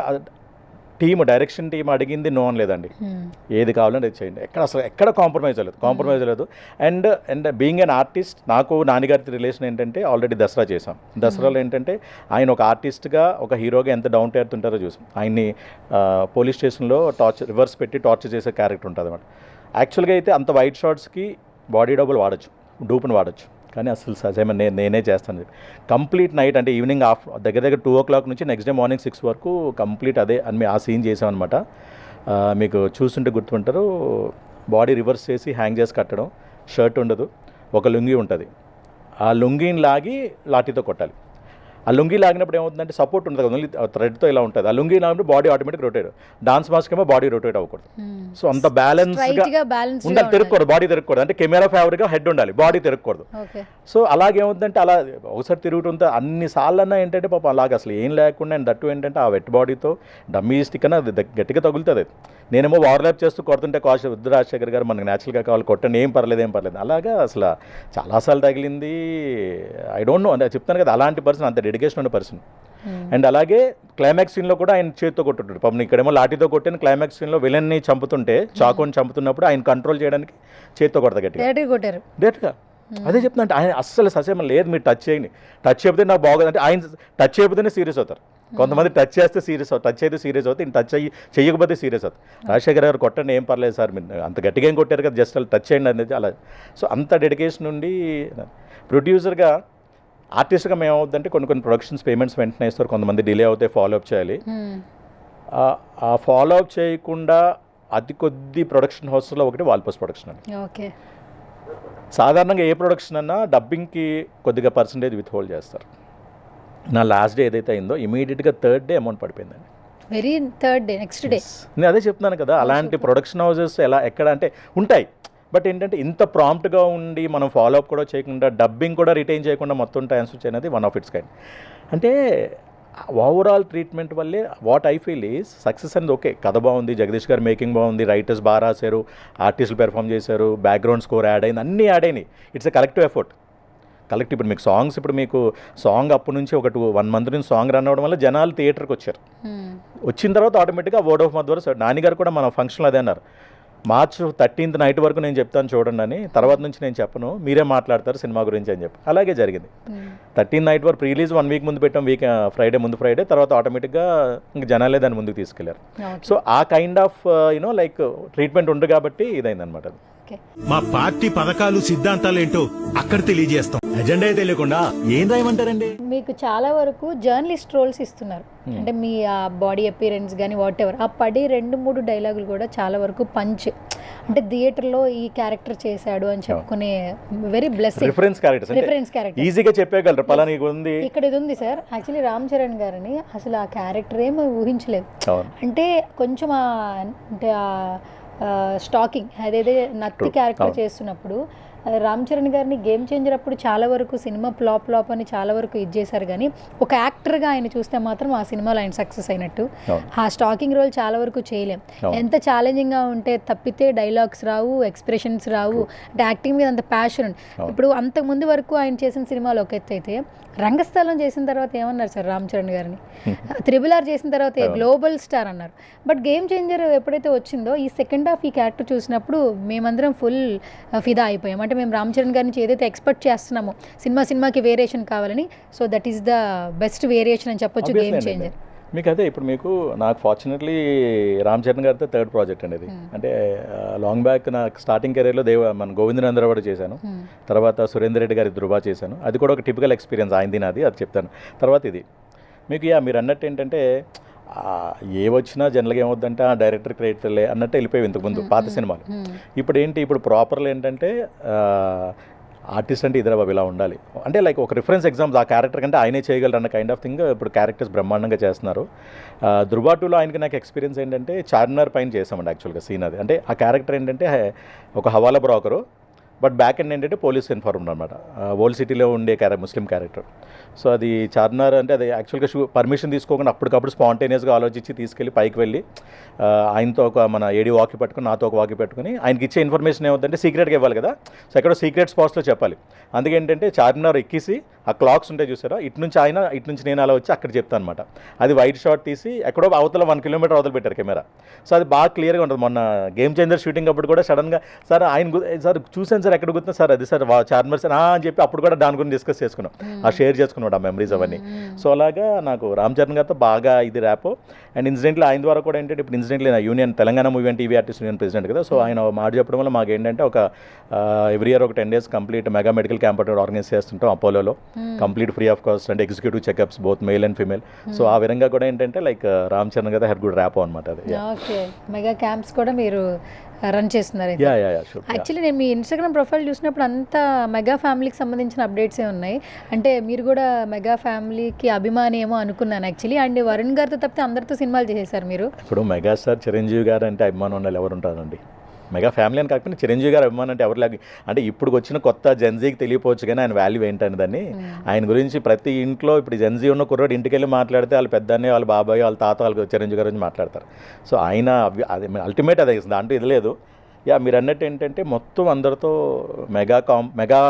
డైరెక్షన్ టీం అడిగింది నో అని లేదండి, ఏది కావాలంటే అది చేయండి, ఎక్కడ కాంప్రమైజ్ లేదు. అండ్ బీయింగ్ అన్ ఆర్టిస్ట్, నాకు నాన్నగారి రిలేషన్ ఏంటంటే ఆల్రెడీ దసరా చేసాం. దసరాలో ఏంటంటే ఆయన ఒక ఆర్టిస్ట్గా, ఒక హీరోగా ఎంత డౌన్ టు ఎర్త్ ఉంటారో చూసాం. ఆయన్ని పోలీస్ స్టేషన్లో రివర్స్ పెట్టి టార్చర్ చేసే క్యారెక్టర్ ఉంటుంది అన్నమాట. యాక్చువల్గా అయితే అంత వైట్ షార్ట్స్కి బాడీ డూప్ని వాడచ్చు, కానీ అసలు సజేమ నేనే చేస్తాను. కంప్లీట్ నైట్ అంటే ఈవినింగ్ దగ్గర 2 o'clock నుంచి నెక్స్ట్ డే మార్నింగ్ 6 వరకు కంప్లీట్ అదే అని ఆ సీన్ చేసామన్నమాట. మీకు చూస్తుంటే గుర్తుంటారు, బాడీ రివర్స్ చేసి హ్యాంగ్ చేసి కట్టడం, షర్ట్ ఉండదు, ఒక లుంగీ ఉంటుంది, ఆ లుంగీని లాగి లాఠీతో కొట్టాలి. ఆ లుంగీ లాగినప్పుడు ఏమవుతుందంటే సపోర్ట్ ఉంటుంది కదా, ఓన్లీ థ్రెడ్తో ఇలా ఉంటుంది. ఆ లుంగీ లాగినప్పుడు body automatic rotate, dance mask ఏమో బాడీ రొటేట్ అవ్వకూడదు. సో అంత బ్యాలెన్స్గా ఉండాలి, తిరగకూడదు, బాడీ తిరగకూడదు. అంటే కెమెరా ఫేవర్గా హెడ్ ఉండాలి, బాడీ తిరగకూడదు. సో అలాగేమవుతుందంటే అలా ఒకసారి తిరుగుతుంటే అన్నిసార్లన్నా ఏంటంటే పాపం అలాగ అసలు ఏం లేకుండా, అండ్ దట్టు ఏంటంటే ఆ వెట్ బాడీతో డమ్మీ స్టిక్ అన్న గట్టిగా తగులుతుంది. నేనేమో ఓవర్లాప్ చేస్తూ కొడుతుంటే రాజశేఖర్ గారు మనకు న్యాచురల్గా కావాలి, కొట్టండి, ఏం పర్లేదు. అలాగా అసలు చాలాసార్లు తగిలింది. ఐ డోంట్ నో, అంటే చెప్తాను కదా, అలాంటి పర్సన్, అంత డెడికేషన్ ఉన్న పర్సన్. అండ్ అలాగే క్లైమాక్స్ సీన్లో కూడా ఆయన చేతితో కొట్టుంటాడు. పాపం ఇక్కడేమో లాఠీతో కొట్టిన, క్లైమాక్స్ సీన్లో విలన్ని చంపుతుంటే, చాకుని చంపుతున్నప్పుడు ఆయన కంట్రోల్ చేయడానికి చేతితో కొడతా గట్టిగా. అదే చెప్తున్నా, అంటే ఆయన అస్సలు ససేమ లేదు, మీరు టచ్ చేయండి, టచ్ చేయకపోతే నాకు బాగోదు అంటే, ఆయన టచ్ చేయకపోతేనే సీరియస్ అవుతారు. కొంతమంది టచ్ చేస్తే సీరియస్ అవుతారు, టచ్ అయితే సీరియస్ అవుతుంది, టచ్ చేయకపోతే సీరియస్ అవుతుంది. రాజశేఖర్ గారు కొట్టండి, ఏం పర్లేదు సార్, మీరు అంత గట్టిగా ఏం కొట్టారు కదా, జస్ట్ అలా టచ్ చేయండి అనేది. అలా సో అంత డెడికేషన్ నుండి ప్రొడ్యూసర్గా, ఆర్టిస్ట్గా మేము అవుతుందంటే కొన్ని ప్రొడక్షన్స్ పేమెంట్స్ వెంటనే ఇస్తారు, కొంతమంది డిలే అవుతాయి, ఫాలో అప్ చేయాలి. ఆ ఫాలో అప్ చేయకుండా అతి కొద్ది ప్రొడక్షన్ హౌస్లో ఒకటి వాల్పోస్ ప్రొడక్షన్ అండి. ఓకే, సాధారణంగా ఏ ప్రొడక్షన్ అన్నా డబ్బింగ్కి కొద్దిగా పర్సంటేజ్ విత్ హోల్డ్ చేస్తారు. నా లాస్ట్ డే ఏదైతే అయిందో ఇమీడియట్గా 3rd day అమౌంట్ పడిపోయిందండి. Very 3rd day next day. నేను అదే చెప్తున్నాను కదా, అలాంటి ప్రొడక్షన్ హౌసెస్ ఎక్కడ అంటే ఉంటాయి, బట్ ఏంటంటే ఇంత ప్రాంప్ట్గా ఉండి మనం ఫాలో అప్ కూడా చేయకుండా, డబ్బింగ్ కూడా రిటైన్ చేయకుండా మొత్తం ట్రాన్స్ఫర్ అనేది వన్ ఆఫ్ ఇట్స్ కైండ్. అంటే ఓవరాల్ ట్రీట్మెంట్ వల్లే what I feel is success అనేది. ఓకే, కథ బాగుంది, జగదీష్ గారు మేకింగ్ బాగుంది, రైటర్స్ బాగా రాశారు, ఆర్టిస్టులు పెర్ఫామ్ చేశారు, బ్యాక్గ్రౌండ్ స్కోర్ యాడ్ అయింది, అన్నీ యాడ్ అయినాయి. It's a collective effort. ఇప్పుడు మీకు సాంగ్స్, ఇప్పుడు మీకు సాంగ్ అప్పటి నుంచి ఒక 1 month నుంచి సాంగ్ రన్ అవ్వడం వల్ల జనాలు థియేటర్కి వచ్చారు. వచ్చిన తర్వాత ఆటోమేటిక్గా వర్డ్ ఆఫ్ మౌత్ ద్వారా నాన్నగారు కూడా మన ఫంక్షన్లో అదే అన్నారు, March 13th నైట్ వరకు నేను చెప్తాను చూడండి అని, తర్వాత నుంచి నేను చెప్పను, మీరే మాట్లాడతారు సినిమా గురించి అని చెప్పి. అలాగే జరిగింది. 13th నైట్ వరకు రిలీజ్ 1 week ముందు పెట్టాం, ఫ్రైడే, తర్వాత ఆటోమేటిక్గా ఇంక జనాలే దాన్ని ముందుకు తీసుకెళ్లారు. సో ఆ కైండ్ ఆఫ్ లైక్ ట్రీట్మెంట్ ఉంది కాబట్టి ఇదైందనమాట. మా పార్టీ పథకాలు సిద్ధాంతాలు ఏంటో అక్కడ తెలియజేస్తాం, ఎజెండా తెలియకుండా ఏం రాయమంటారండి. మీకు చాలా వరకు జర్నలిస్ట్ రోల్స్ ఇస్తున్నారు, అంటే మీ ఆ బాడీ అపీరెన్స్ కానీ వాట్ ఎవర్, ఆ పడి 2-3 డైలాగులు కూడా చాలా వరకు పంచ్, అంటే థియేటర్లో ఈ క్యారెక్టర్ చేశాడు అని చెప్పుకునే వెరీ బ్లెస్సింగ్ రిఫరెన్స్ క్యారెక్టర్ ఈజీగా చెప్పగలరు. పలానా ఉంది, ఇక్కడ ఇది ఉంది సార్. యాక్చువల్లీ రామ్ చరణ్ గారిని అసలు ఆ క్యారెక్టర్ ఏమో ఊహించలేదు. అంటే కొంచెం అంటే స్టాకింగ్ అదేదే నత్తి క్యారెక్టర్ చేస్తున్నప్పుడు రామ్ చరణ్ గారిని గేమ్ చేంజర్ అప్పుడు చాలా వరకు సినిమా ఫ్లాప్ అని చాలా వరకు ఇది చేశారు, కానీ ఒక యాక్టర్గా ఆయన చూస్తే మాత్రం ఆ సినిమాలో ఆయన సక్సెస్ అయినట్టు. ఆ స్టాకింగ్ రోల్ చాలా వరకు చేయలేం, ఎంత ఛాలెంజింగ్గా ఉంటే తప్పితే డైలాగ్స్ రావు, ఎక్స్ప్రెషన్స్ రావు, అంటే యాక్టింగ్ మీద అంత ప్యాషన్. ఇప్పుడు అంతకుముందు వరకు ఆయన చేసిన సినిమాలో ఒక ఎత్తు అయితే, రంగస్థలం చేసిన తర్వాత ఏమన్నారు సార్ రామ్ చరణ్ గారిని, RRR చేసిన తర్వాత గ్లోబల్ స్టార్ అన్నారు. బట్ గేమ్ చేంజర్ ఎప్పుడైతే వచ్చిందో, ఈ సెకండ్ హాఫ్ ఈ క్యారెక్టర్ చూసినప్పుడు మేమందరం ఫుల్ ఫిదా అయిపోయాం. అంటే మేము రామ్ చరణ్ గారి నుంచి ఏదైతే ఎక్స్పెక్ట్ చేస్తున్నామో సినిమాకి వేరియేషన్ కావాలని, so that is the best variation అని చెప్పొచ్చు గేమ్ చేంజర్. మీకు అదే ఇప్పుడు నాకు ఫార్చునేట్లీ రామ్ చరణ్ గారితో 3rd ప్రాజెక్ట్ అనేది. అంటే లాంగ్ బ్యాక్ నా స్టార్టింగ్ కెరీర్లో మన గోవిందనందరావు చేశాను, తర్వాత సురేందర్ రెడ్డి గారి ధృవ చేశాను. అది కూడా ఒక టిపికల్ ఎక్స్పీరియన్స్ ఆయనది నాది, అది చెప్తాను. తర్వాత ఇది మీకు మీరు అన్నట్టు ఏంటంటే, ఏ వచ్చినా జనరల్గా ఏమవుద్దంటే ఆ డైరెక్టర్ క్రియేటర్లే అన్నట్టు వెళ్ళిపోయి ఇంతకుముందు పాత సినిమాలు. ఇప్పుడు ప్రాపర్లు ఏంటంటే ఆర్టిస్ట్ అంటే ఇద్దరు ఇలా ఉండాలి, అంటే లైక్ ఒక రిఫరెన్స్ ఎగ్జాంపుల్, ఆ క్యారెక్టర్ కంటే ఆయనే చేయగలరు అన్న కైండ్ ఆఫ్ థింగ్ ఇప్పుడు క్యారెక్టర్స్ బ్రహ్మాండంగా చేస్తున్నారు. ధృవ 2లో ఆయనకి నాకు ఎక్స్పీరియన్స్ ఏంటంటే చార్మినార్ పైన చేసామండి యాక్చువల్గా సీన్ అది. అంటే ఆ క్యారెక్టర్ ఏంటంటే ఒక హవాలా బ్రోకరు, బట్ బ్యాక్ ఎండ్ ఏంటంటే పోలీస్ ఇన్ఫార్మ్డ్ అనమాట, ఓల్డ్ సిటీలో ఉండే ముస్లిం క్యారెక్టర్. సో అది చార్మినార్ అంటే అది యాక్చువల్గా పర్మిషన్ తీసుకోకుండా అప్పటికప్పుడు స్పాంటేనియస్గా ఆలోచించి తీసుకెళ్ళి పైకి వెళ్ళి ఆయనతో ఒక మన ఏడి వాకి పట్టుకుని నాతో ఒక వాకి పెట్టుకుని ఆయనకి ఇచ్చే ఇన్ఫర్మేషన్ ఏమవుతుందంటే సీక్రెట్గా ఇవ్వాలి కదా. సో ఎక్కడో సీక్రెట్ స్పాట్స్లో చెప్పాలి. అందుకేంటంటే చార్మినార్ ఎక్కిసి ఆ క్లాక్స్ ఉంటాయి చూసారా, ఇటు నుంచి ఆయన ఇటు నుంచి నేను అలా వచ్చి అక్కడ చెప్తాను అనమాట. అది వైట్ షాట్ తీసి ఎక్కడో అవతల 1 కిలోమీటర్ అవతల పెట్టారు కెమెరా. సో అది బాగా క్లియర్గా ఉంటుంది. మొన్న గేమ్ చేంజర్ షూటింగ్ అప్పుడు కూడా సడన్గా సార్ ఆయన సార్ చూసాను సార్ ఎక్కడ గుర్తున్నా సార్ అది సార్ చార్మినార్ సార్ అని చెప్పి అప్పుడు కూడా దాని గురించి డిస్కస్ చేసుకున్నాం, ఆ షేర్ చేసుకున్నాం ఆ మెమరీస్ అవన్నీ. సో అలాగా నాకు రామ్ చరణ్ గారితో బాగా ఇది ర్యాపో. అండ్ ఇన్సిడెంట్లీ ఆయన ద్వారా కూడా ఏంటంటే ఇప్పుడు ఇన్సిడెంట్లీ నా union Telangana movie and TV artist union president కదా. సో ఆయన మాట చెప్పడం వల్ల మాకు ఏంటంటే ఒక ఎవ్రీ ఇయర్ ఒక 10 days complete mega medical camp organise చేస్తుంటాం అపోలోలో, complete free of cost and executive checkups both male and female. So ఆ విధంగా కూడా ఏంటంటే లైక్ రామ్ చరణ్ గారు హెడ్ గుడ్ ర్యాపో అనమాట అది. ఓకే, మెగా క్యాంప్స్ కూడా మీరు రన్ చేస్తున్నారు. Yeah sure. యాక్చువల్లీ నేను మీ ఇన్స్టాగ్రామ్ ప్రొఫైల్ చూసినప్పుడు అంతా మెగా ఫ్యామిలీకి సంబంధించిన అప్డేట్సే ఉన్నాయి. అంటే మీరు కూడా మెగా ఫ్యామిలీకి అభిమాని ఏమో అనుకున్నాను యాక్చువల్లీ. అండ్ వరుణ్ గారితో తప్పితే అందరితో సినిమాలు చేసేసారు మీరు. ఇప్పుడు మెగాస్టార్ చిరంజీవి గారు అంటే అభిమానం ఉండాలి, ఎవరు ఉంటారండి. మెగా ఫ్యామిలీ అని కాకపోతే చిరంజీవి గారు అభిమానం అంటే ఎవరు లేక అంటే ఇప్పుడు వచ్చిన కొత్త జెన్జీకి తెలియపోవచ్చు కానీ ఆయన వాల్యూ ఏంటని దాన్ని ఆయన గురించి ప్రతి ఇంట్లో ఇప్పుడు జెన్జీ ఉన్న కుర్రోడు ఇంటికి వెళ్ళి మాట్లాడితే వాళ్ళ పెద్దనే వాళ్ళ బాబాయ్ వాళ్ళ తాత వాళ్ళ చిరంజీవి గారి గురించి మాట్లాడతారు. సో ఆయన అది అల్టిమేట్ అదే, దాంట్లో ఇది లేదు. మీరు అన్నట్టు ఏంటంటే మొత్తం అందరితో మెగా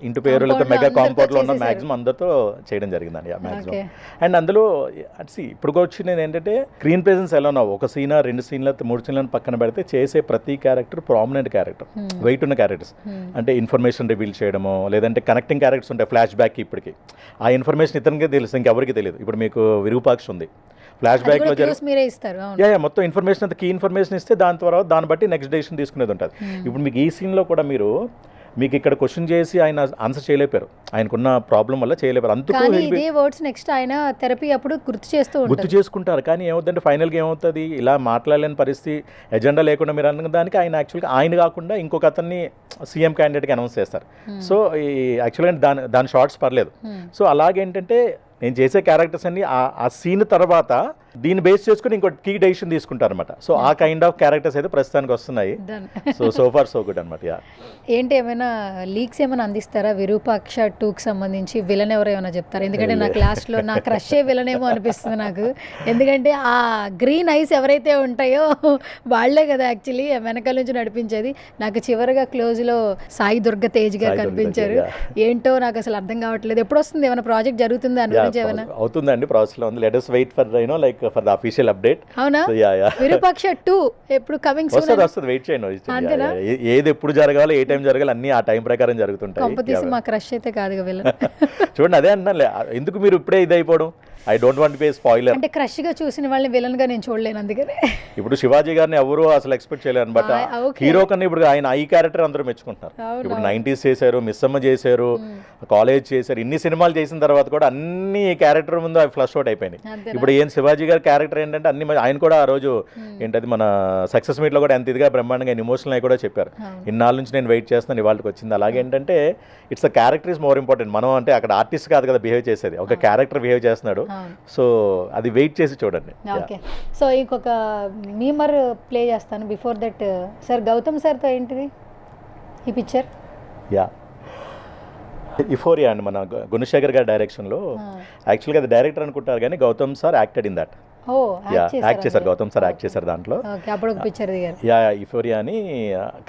ఇంటి పేరులతో మెగా కాంపౌండ్లో ఉన్న మ్యాక్సిమం అందరితో చేయడం జరిగిందండి మ్యాక్సిమం. అండ్ అందులో ఇప్పుడు వచ్చినది ఏంటంటే స్క్రీన్ ప్రెజెన్స్ ఎలా ఉన్నావు, ఒక సీన్ 2 సీన్లు 3 సీన్లను పక్కన పెడితే చేసే ప్రతి క్యారెక్టర్ ప్రామినెంట్ క్యారెక్టర్, వెయిట్ ఉన్న క్యారెక్టర్స్. అంటే ఇన్ఫర్మేషన్ రివీల్ చేయడమో లేదంటే కనెక్టింగ్ క్యారెక్టర్స్ ఉంటాయి ఫ్లాష్ బ్యాక్. ఇప్పటికి ఆ ఇన్ఫర్మేషన్ ఇతనికే తెలుసు, ఇంకెవరికి తెలియదు. ఇప్పుడు మీకు విరూపాక్ష ఉంది, ఫ్లాష్ బ్యాక్లో మొత్తం ఇన్ఫర్మేషన్ అంతా కీ ఇన్ఫర్మేషన్ ఇస్తే దాన్ని బట్టి నెక్స్ట్ డెసిషన్ తీసుకునేది ఉంటుంది. ఇప్పుడు మీకు ఈ సీన్లో కూడా మీకు ఇక్కడ క్వశ్చన్ చేసి ఆయన ఆన్సర్ చేయలేపారు, ఆయనకున్న ప్రాబ్లం వల్ల చేయలేపారు. అందుకు ఇదే వర్డ్స్ నెక్స్ట్ ఆయన థెరపీ అప్పుడు గుర్తు చేసుకుంటారు. కానీ ఏమవుతుందంటే ఫైనల్గా ఏమవుతుంది, ఇలా మాట్లాడలేని పరిస్థితి, ఎజెండా లేకుండా మీరు అన్న దానికి ఆయన యాక్చువల్గా ఆయన కాకుండా ఇంకొక అతన్ని సీఎం క్యాండిడేట్గా అనౌన్స్ చేస్తారు. సో ఈ యాక్చువల్గా దాని షార్ట్స్ పర్లేదు. సో అలాగేంటంటే నేను చేసే క్యారెక్టర్స్ అన్ని ఆ సీన్ తర్వాత దీన్ని బేస్ చేసుకుని ఇంకో కీ డెసిషన్ తీసుకుంటారు అనమాట. సో ఆ కైండ్ ఆఫ్ క్యారెక్టర్స్ అయితే ప్రస్తుతానికి వస్తున్నాయి. సో ఫార్ సో గుడ్ అనమాట. ఏంటి ఏమైనా లీక్స్ ఏమైనా అందిస్తారా విరూపాక్ష 2కి సంబంధించి? విలన్ ఎవరో ఏమైనా చెప్తారా? ఎందుకంటే నా క్లాస్లో నా క్రషే విలన్ ఏమో అనిపిస్తుంది నాకు. ఎందుకంటే ఆ గ్రీన్ ఐస్ ఎవరైతే ఉంటాయో వాళ్లే కదా యాక్చువల్లీ వెనకాల నుంచి నడిపించేది. నాకు చివరిగా క్లోజ్లో సాయి దుర్గ తేజ్ గారు కనిపించారు. ఏంటో నాకు అసలు అర్థం కావట్లేదు. ఎప్పుడు వస్తుంది, ఏమైనా ప్రాజెక్ట్ జరుగుతుందా అని గురించి ఏమైనా? అవుతుందండి, ప్రాసెస్లో ఉంది. Let us wait for like for the official update. అవునా? విరూపాక్ష 2 ఎప్పుడు కమింగ్ సూన్? వస్తుంది, వెయిట్ చేయండి. ఏది ఎప్పుడు జరగాలో ఏ టైం జరగాలి అన్ని ఆ టైం ప్రకారం జరుగుతుంటాయి. కాంపిటీషన్ మా క్రష్ అయితే కాదుగా విలన్. చూడండి అదే అంటున్నాను, ఎందుకు మీరు ఇప్పుడే ఇది అయిపోవడం? I don't want be spoiler. అంటే క్రష్ గా చూసిన వాళ్ళని విలన్ గా నేను చూడలేను, అందుకనే. ఇప్పుడు శివాజీ గారిని ఎవరు అసలు ఎక్స్పెక్ట్ చేయలేరు, బట్ హీరో కన్నా ఇప్పుడు ఆయన ఈ క్యారెక్టర్ అందరూ మెచ్చుకుంటున్నారు. ఇప్పుడు 90s చేశారు, మిస్సమ్మ చేశారు, కాలేజ్ చేశారు, ఇన్ని సినిమాలు చేసిన తర్వాత కూడా అన్ని క్యారెక్టర్ ముందు అవి ఫ్లష్ అవుట్ అయిపోయినాయి. ఇప్పుడు ఏం శివాజీ గారి క్యారెక్టర్ ఏంటంటే అన్ని ఆయన కూడా ఆ రోజు ఏంటది మన సక్సెస్ మీట్ లో కూడా ఎంత ఇదిగా బ్రహ్మాండంగా ఎమోషనల్ అయి కూడా చెప్పారు, ఇన్నాళ్ళ నుంచి నేను వెయిట్ చేస్తున్నాను ఇవాళకి వచ్చింది. అలాగే ఏంటంటే it's a character is more important. మనం అంటే అక్కడ ఆర్టిస్ట్ కాదు కదా బిహేవ్ చేసేది, ఒక క్యారెక్టర్ బిహేవ్ చేస్తున్నాడు. సో అది వెయిట్ చేసి చూడండి. ఓకే, సో ఇంకొక మీమర్ ప్లే చేస్తాను. బిఫోర్ దట్ సార్ గౌతమ్ సార్తో ఏంటిది ఈ పిక్చర్? యుఫోరియా అండి, మన గుణశేఖర్ గారి డైరెక్షన్లో. యాక్చువల్గా అది డైరెక్టర్ అనుకుంటారు కానీ Gautam sir acted in that. Act చేశారు, గౌతమ్ సార్ యాక్ట్ చేశారు దాంట్లో. యుఫోరియా అని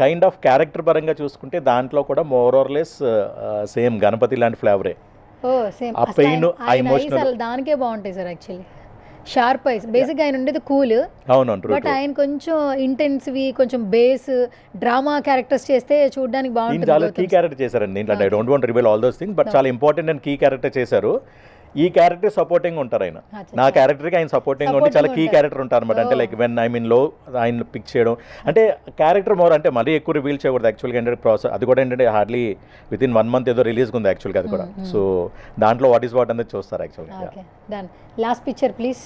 కైండ్ ఆఫ్ క్యారెక్టర్ పరంగా చూసుకుంటే దాంట్లో కూడా more or less same Ganapathi లాంటి ఫ్లేవరే. ఆ పెయిన్, ఆ ఎమోషనల్ దానికే బాగుంటాయి సార్. యాక్చువల్లీ షార్ప్ ఐస్, బేసిక్గా ఆయన ఉండేది కూల్. అవును, బట్ ఆయన కొంచెం ఇంటెన్సివ్, కొంచెం బేస్ డ్రామా క్యారెక్టర్స్ చేస్తే చూడడానికి బాగుంటుంది. చాలా కీ క్యారెక్టర్ చేశారండి దీంట్లో. I don't want reveal all those things, but చాలా ఇంపార్టెంట్ అండ్ కీ క్యారెక్టర్ చేశారు. ఈ క్యారెక్టర్ సపోర్టింగ్ ఉంటారు, ఆయన నా క్యారెక్టర్కి ఆయన సపోర్టింగ్ ఉంటే చాలా కీ క్యారెక్టర్ ఉంటారు అనమాట. అంటే లైక్ వెన్ ఐ మీన్ లో ఆయన పిక్ చేయడం అంటే క్యారెక్టర్ మోర్ అంటే మరీ ఎక్కువ రివీల్ చేయకూడదు యాక్చువల్గా. ఏంటంటే ప్రాసెస్ అది కూడా ఏంటంటే హార్డ్లీ విత్ ఇన్ 1 month ఏదో రిలీజ్ ఉంది యాక్చువల్గా అది కూడా. సో దాంట్లో వాట్ ఈస్ వాట్ అనేది చూస్తారు యాక్చువల్గా. Last picture please.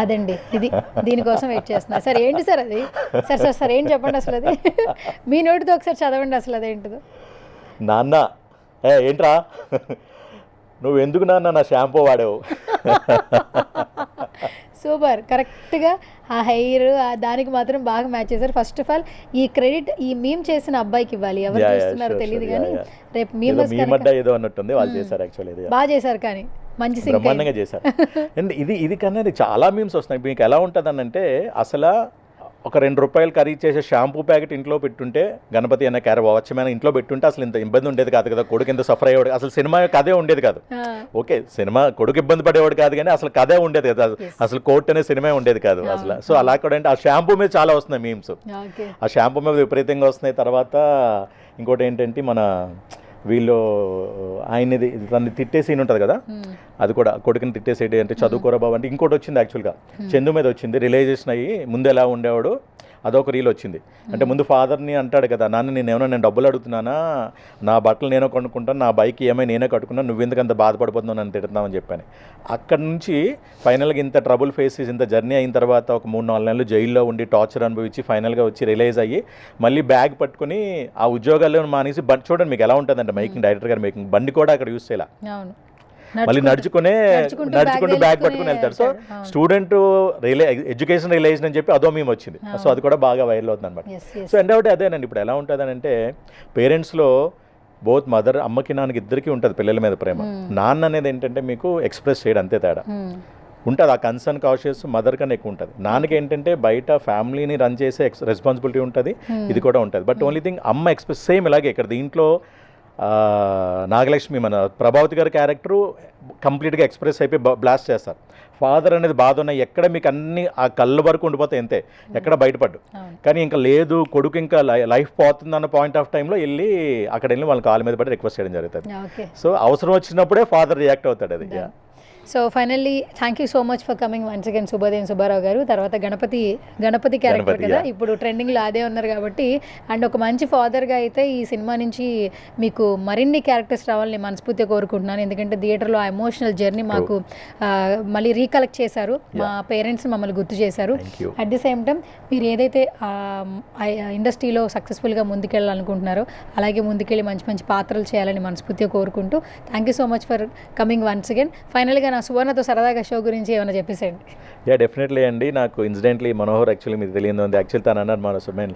అదండి, ఇది దీనికోసం వెయిట్ చేస్తున్నా సార్. ఏంటి సార్ అది? సార్ ఏం చెప్పండి అసలు, అది మీ నోటితో ఒకసారి చదవండి అసలు అదేంటిదో. నాన్న ఏంట్రా నువ్వు ఎందుకు నాన్న నా షాంపూ వాడావు? సూపర్, కరెక్ట్గా ఆ హెయిర్ దానికి మాత్రం బాగా మ్యాచ్ చేశారు. ఫస్ట్ ఆఫ్ ఆల్ ఈ క్రెడిట్ ఈ మీమ్ చేసిన అబ్బాయికి ఇవ్వాలి, ఎవరు చూస్తున్నారో తెలియదు కానీ రేపు మీమర్స్ ఏదో అన్నట్టుంది వాళ్ళు చేశారు యాక్చువల్లీ ఇది బాగా చేశారు, కానీ మంచి సింక్ బ్రహ్మాండంగా చేశారు. అండ్ ఇది కన్నా చాలా మీమ్స్ వస్తున్నాయి. మీకు ఎలా ఉంటుంది అంటే అసలు ఒక ₹2 ఖరీదు చేసే షాంపూ ప్యాకెట్ ఇంట్లో పెట్టుంటే గణపతి అనే వాచ్మెన్ ఇంట్లో పెట్టుంటే అసలు ఇంత ఇబ్బంది ఉండేది కాదు కదా, కొడుకు ఎంత సఫర్ అయ్యేవాడు, అసలు సినిమా కథే ఉండేది కాదు. ఓకే సినిమా కొడుకు ఇబ్బంది పడేవాడు కాదు కానీ అసలు కథే ఉండేది కదా, అసలు కోర్ట్ అనే సినిమా ఉండేది కాదు అసలు. సో అలా కూడా అంటే ఆ షాంపూ మీద చాలా వస్తున్నాయి మీమ్స్, ఆ షాంపూ మీద విపరీతంగా వస్తున్నాయి. తర్వాత ఇంకోటి ఏంటంటే మన వీళ్ళు ఆయనది తను తిట్టే సీన్ ఉంటుంది కదా, అది కూడా కొడుకుని తిట్టేసేటి అంటే చదువుకోరా బాబు అంటే. ఇంకోటి వచ్చింది యాక్చువల్గా చందు మీద వచ్చింది, రియలైజేషన్ అయ్యి ముందు ఎలా ఉండేవాడు అదొక రీల్ వచ్చింది. అంటే ముందు ఫాదర్ని అంటాడు కదా, నేను డబ్బులు అడుగుతున్నానా, నా బట్టలు నేనే కొనుక్కుంటాను, నా బైక్ ఏమైనా నేనే కట్టుకున్నాను, నువ్వెందుకు అంత బాధపడిపోతున్నావు నన్ను తిడుతున్నామని చెప్పాను. అక్కడ నుంచి ఫైనల్గా ఇంత ట్రబుల్ ఫేస్ చేసి ఇంత జర్నీ అయిన తర్వాత ఒక 3-4 నెలలు జైల్లో ఉండి టార్చర్ అనుభవించి ఫైనల్గా వచ్చి రియలైజ్ అయ్యి మళ్ళీ బ్యాగ్ పట్టుకుని ఆ ఉద్యోగాల్లో మానేసి చూడండి మీకు ఎలా ఉంటుందంటే మేకింగ్ డైరెక్టర్ గారు మేకింగ్ బండి కూడా అక్కడ యూస్ చేయాలి, మళ్ళీ నడుచుకుంటూ బ్యాగ్ పట్టుకుని వెళ్తాడు. సో స్టూడెంట్ ఎడ్యుకేషన్ రిలేషన్ అని చెప్పి అదో మేము వచ్చింది. సో అది కూడా బాగా వైరల్ అవుతుంది అనమాట. సో ఎండ్ అవుట్ అదేనండి. ఇప్పుడు ఎలా ఉంటుంది అని అంటే పేరెంట్స్లో బోత్ మదర్ అమ్మకి నాన్నకి ఇద్దరికి ఉంటుంది పిల్లల మీద ప్రేమ. నాన్న అనేది ఏంటంటే మీకు ఎక్స్ప్రెస్ చేయడం అంతే తేడా ఉంటుంది, ఆ కన్సర్న్ కాషియస్ మదర్ కన్నా ఎక్కువ ఉంటుంది. నాన్నకి ఏంటంటే బయట ఫ్యామిలీని రన్ చేసే రెస్పాన్సిబిలిటీ ఉంటుంది, ఇది కూడా ఉంటుంది. బట్ ఓన్లీ థింగ్ అమ్మ ఎక్స్ప్రెస్ సేమ్ ఇలాగే ఇక్కడ దీంట్లో నాగలక్ష్మి మన ప్రభావతి గారి క్యారెక్టరు కంప్లీట్గా ఎక్స్ప్రెస్ అయిపోయి బ్లాస్ట్ చేస్తారు. ఫాదర్ అనేది బాధ ఉన్నాయి ఎక్కడ మీకు అన్ని ఆ కళ్ళ వరకు ఉండిపోతాయి అంతే, ఎక్కడ బయటపడ్డు. కానీ ఇంకా లేదు కొడుకు ఇంకా లైఫ్ పోతుంది అన్న పాయింట్ ఆఫ్ టైంలో వెళ్ళి అక్కడ వెళ్ళి వాళ్ళ కాళ్ళ మీద పడి రిక్వెస్ట్ చేయడం జరుగుతుంది. సో అవసరం వచ్చినప్పుడే ఫాదర్ రియాక్ట్ అవుతాడు అది. So finally thank you so much for coming once again Subbodevi Subbarao garu. తర్వాత గణపతి క్యారెక్టర్ కదా ఇప్పుడు ట్రెండింగ్లో అదే ఉన్నారు కాబట్టి, అండ్ ఒక మంచి ఫాదర్గా అయితే ఈ సినిమా నుంచి మీకు మరిన్ని క్యారెక్టర్స్ రావాలని మనస్ఫూర్తిగా కోరుకుంటున్నాను. ఎందుకంటే థియేటర్లో ఆ ఎమోషనల్ జర్నీ మాకు మళ్ళీ రీకలెక్ట్ చేశారు, మా పేరెంట్స్ మమ్మల్ని గుర్తు చేశారు. అట్ ది సేమ్ టైం మీరు ఏదైతే ఇండస్ట్రీలో సక్సెస్ఫుల్గా ముందుకెళ్ళాలనుకుంటున్నారో అలాగే ముందుకెళ్ళి మంచి మంచి పాత్రలు చేయాలని మనస్ఫూర్తిగా కోరుకుంటూ thank you so much for coming once again. ఫైనల్గా నా సువర్ణతో సరదాగా షో గురించి ఏమైనా చెప్పేసేయండి. డెఫినెట్లీ అండి. నాకు ఇన్సిడెంట్లీ మనోహర్ యాక్చువల్లీ మీకు తెలియదు ఉంది, యాక్చువల్లీ తను అన్నారు మన సుమేన్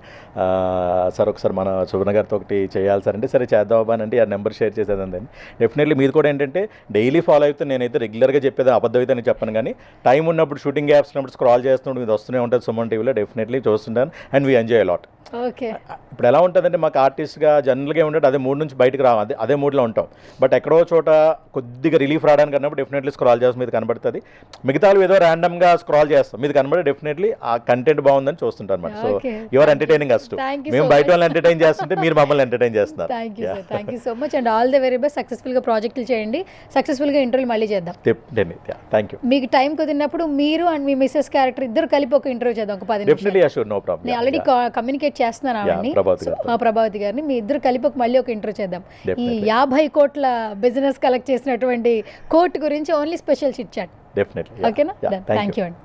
సార్ ఒకసారి మన సువర్ణ గారితో ఒకటి చేయాలి సార్ అంటే, సరే చేద్దాం అని అంటే ఆ నెంబర్ షేర్ చేసేదండి. డెఫినెట్లీ మీరు కూడా ఏంటంటే డైలీ ఫాలో అయితే నేనైతే రెగ్యులర్గా చెప్పేది అబద్ధం అయితే నేను చెప్పను, కానీ టైం ఉన్నప్పుడు షూటింగ్ గ్యాప్స్ ఉన్నప్పుడు స్క్రాల్ చేస్తున్నప్పుడు ఇది వస్తూనే ఉంటుంది సుమన్ టీవీలో. డెఫినెట్లీ చూస్తుంటాను and we enjoy a lot. Okay ఇప్పుడు ఎలా ఉంటుందంటే మాకు ఆర్టిస్ట్గా జనరల్గా ఉంటే అదే మూడ్ నుంచి బయటకు రావు, అదే మూడ్లో ఉంటాం. బట్ ఎక్కడో చోట కొద్దిగా రిలీఫ్ రావడానికి అన్నప్పుడు డెఫినెట్లీ స్క్రాల్ చేస్తాం, మీది కనబడుతుంది. మిగతా ఏదో ర్యాండమ్గా స్క్రాల్ చేస్తాం, మీది కనబడి డెఫినెట్లీ ఆ కంటెంట్ బాగుందని చూస్తుంటాం అనమాట. So you're entertaining us too, మేము బయట వాళ్ళని ఎంటర్టైన్ చేస్తుంటే మీరు మమ్మల్ని ఎంటర్టైన్ చేస్తున్నారు. Thank you so much and all the very best. సక్సెస్ఫుల్గా ప్రాజెక్టులు చేయండి, సక్సెస్ఫుల్గా ఇంటర్వ్యూ మళ్ళీ చేద్దాం. Thank you. మీకు టైం కుదిరినప్పుడు మీరు అండ్ మీ మిస్సెస్ క్యారెక్టర్ ఇద్దరు కలిపి ఒక ఇంటర్వ్యూ చేద్దాం, ఒక 10 నిమిషాలు. Definitely sure, no problem. నేను ఆల్రెడీ కమ్యూనికేట్ చేస్తున్నాను ఆవిడని, ప్రభావతి గారిని. మీ ఇద్దరు కలిపి మళ్ళీ ఒక ఇంటర్వ్యూ చేద్దాం. ఈ 50 కోట్ల బిజినెస్ కలెక్ట్ చేసినటువంటి కోర్టు గురించి only special chit chat. Definitely. ఓకేనా? థ్యాంక్ యూ అండి.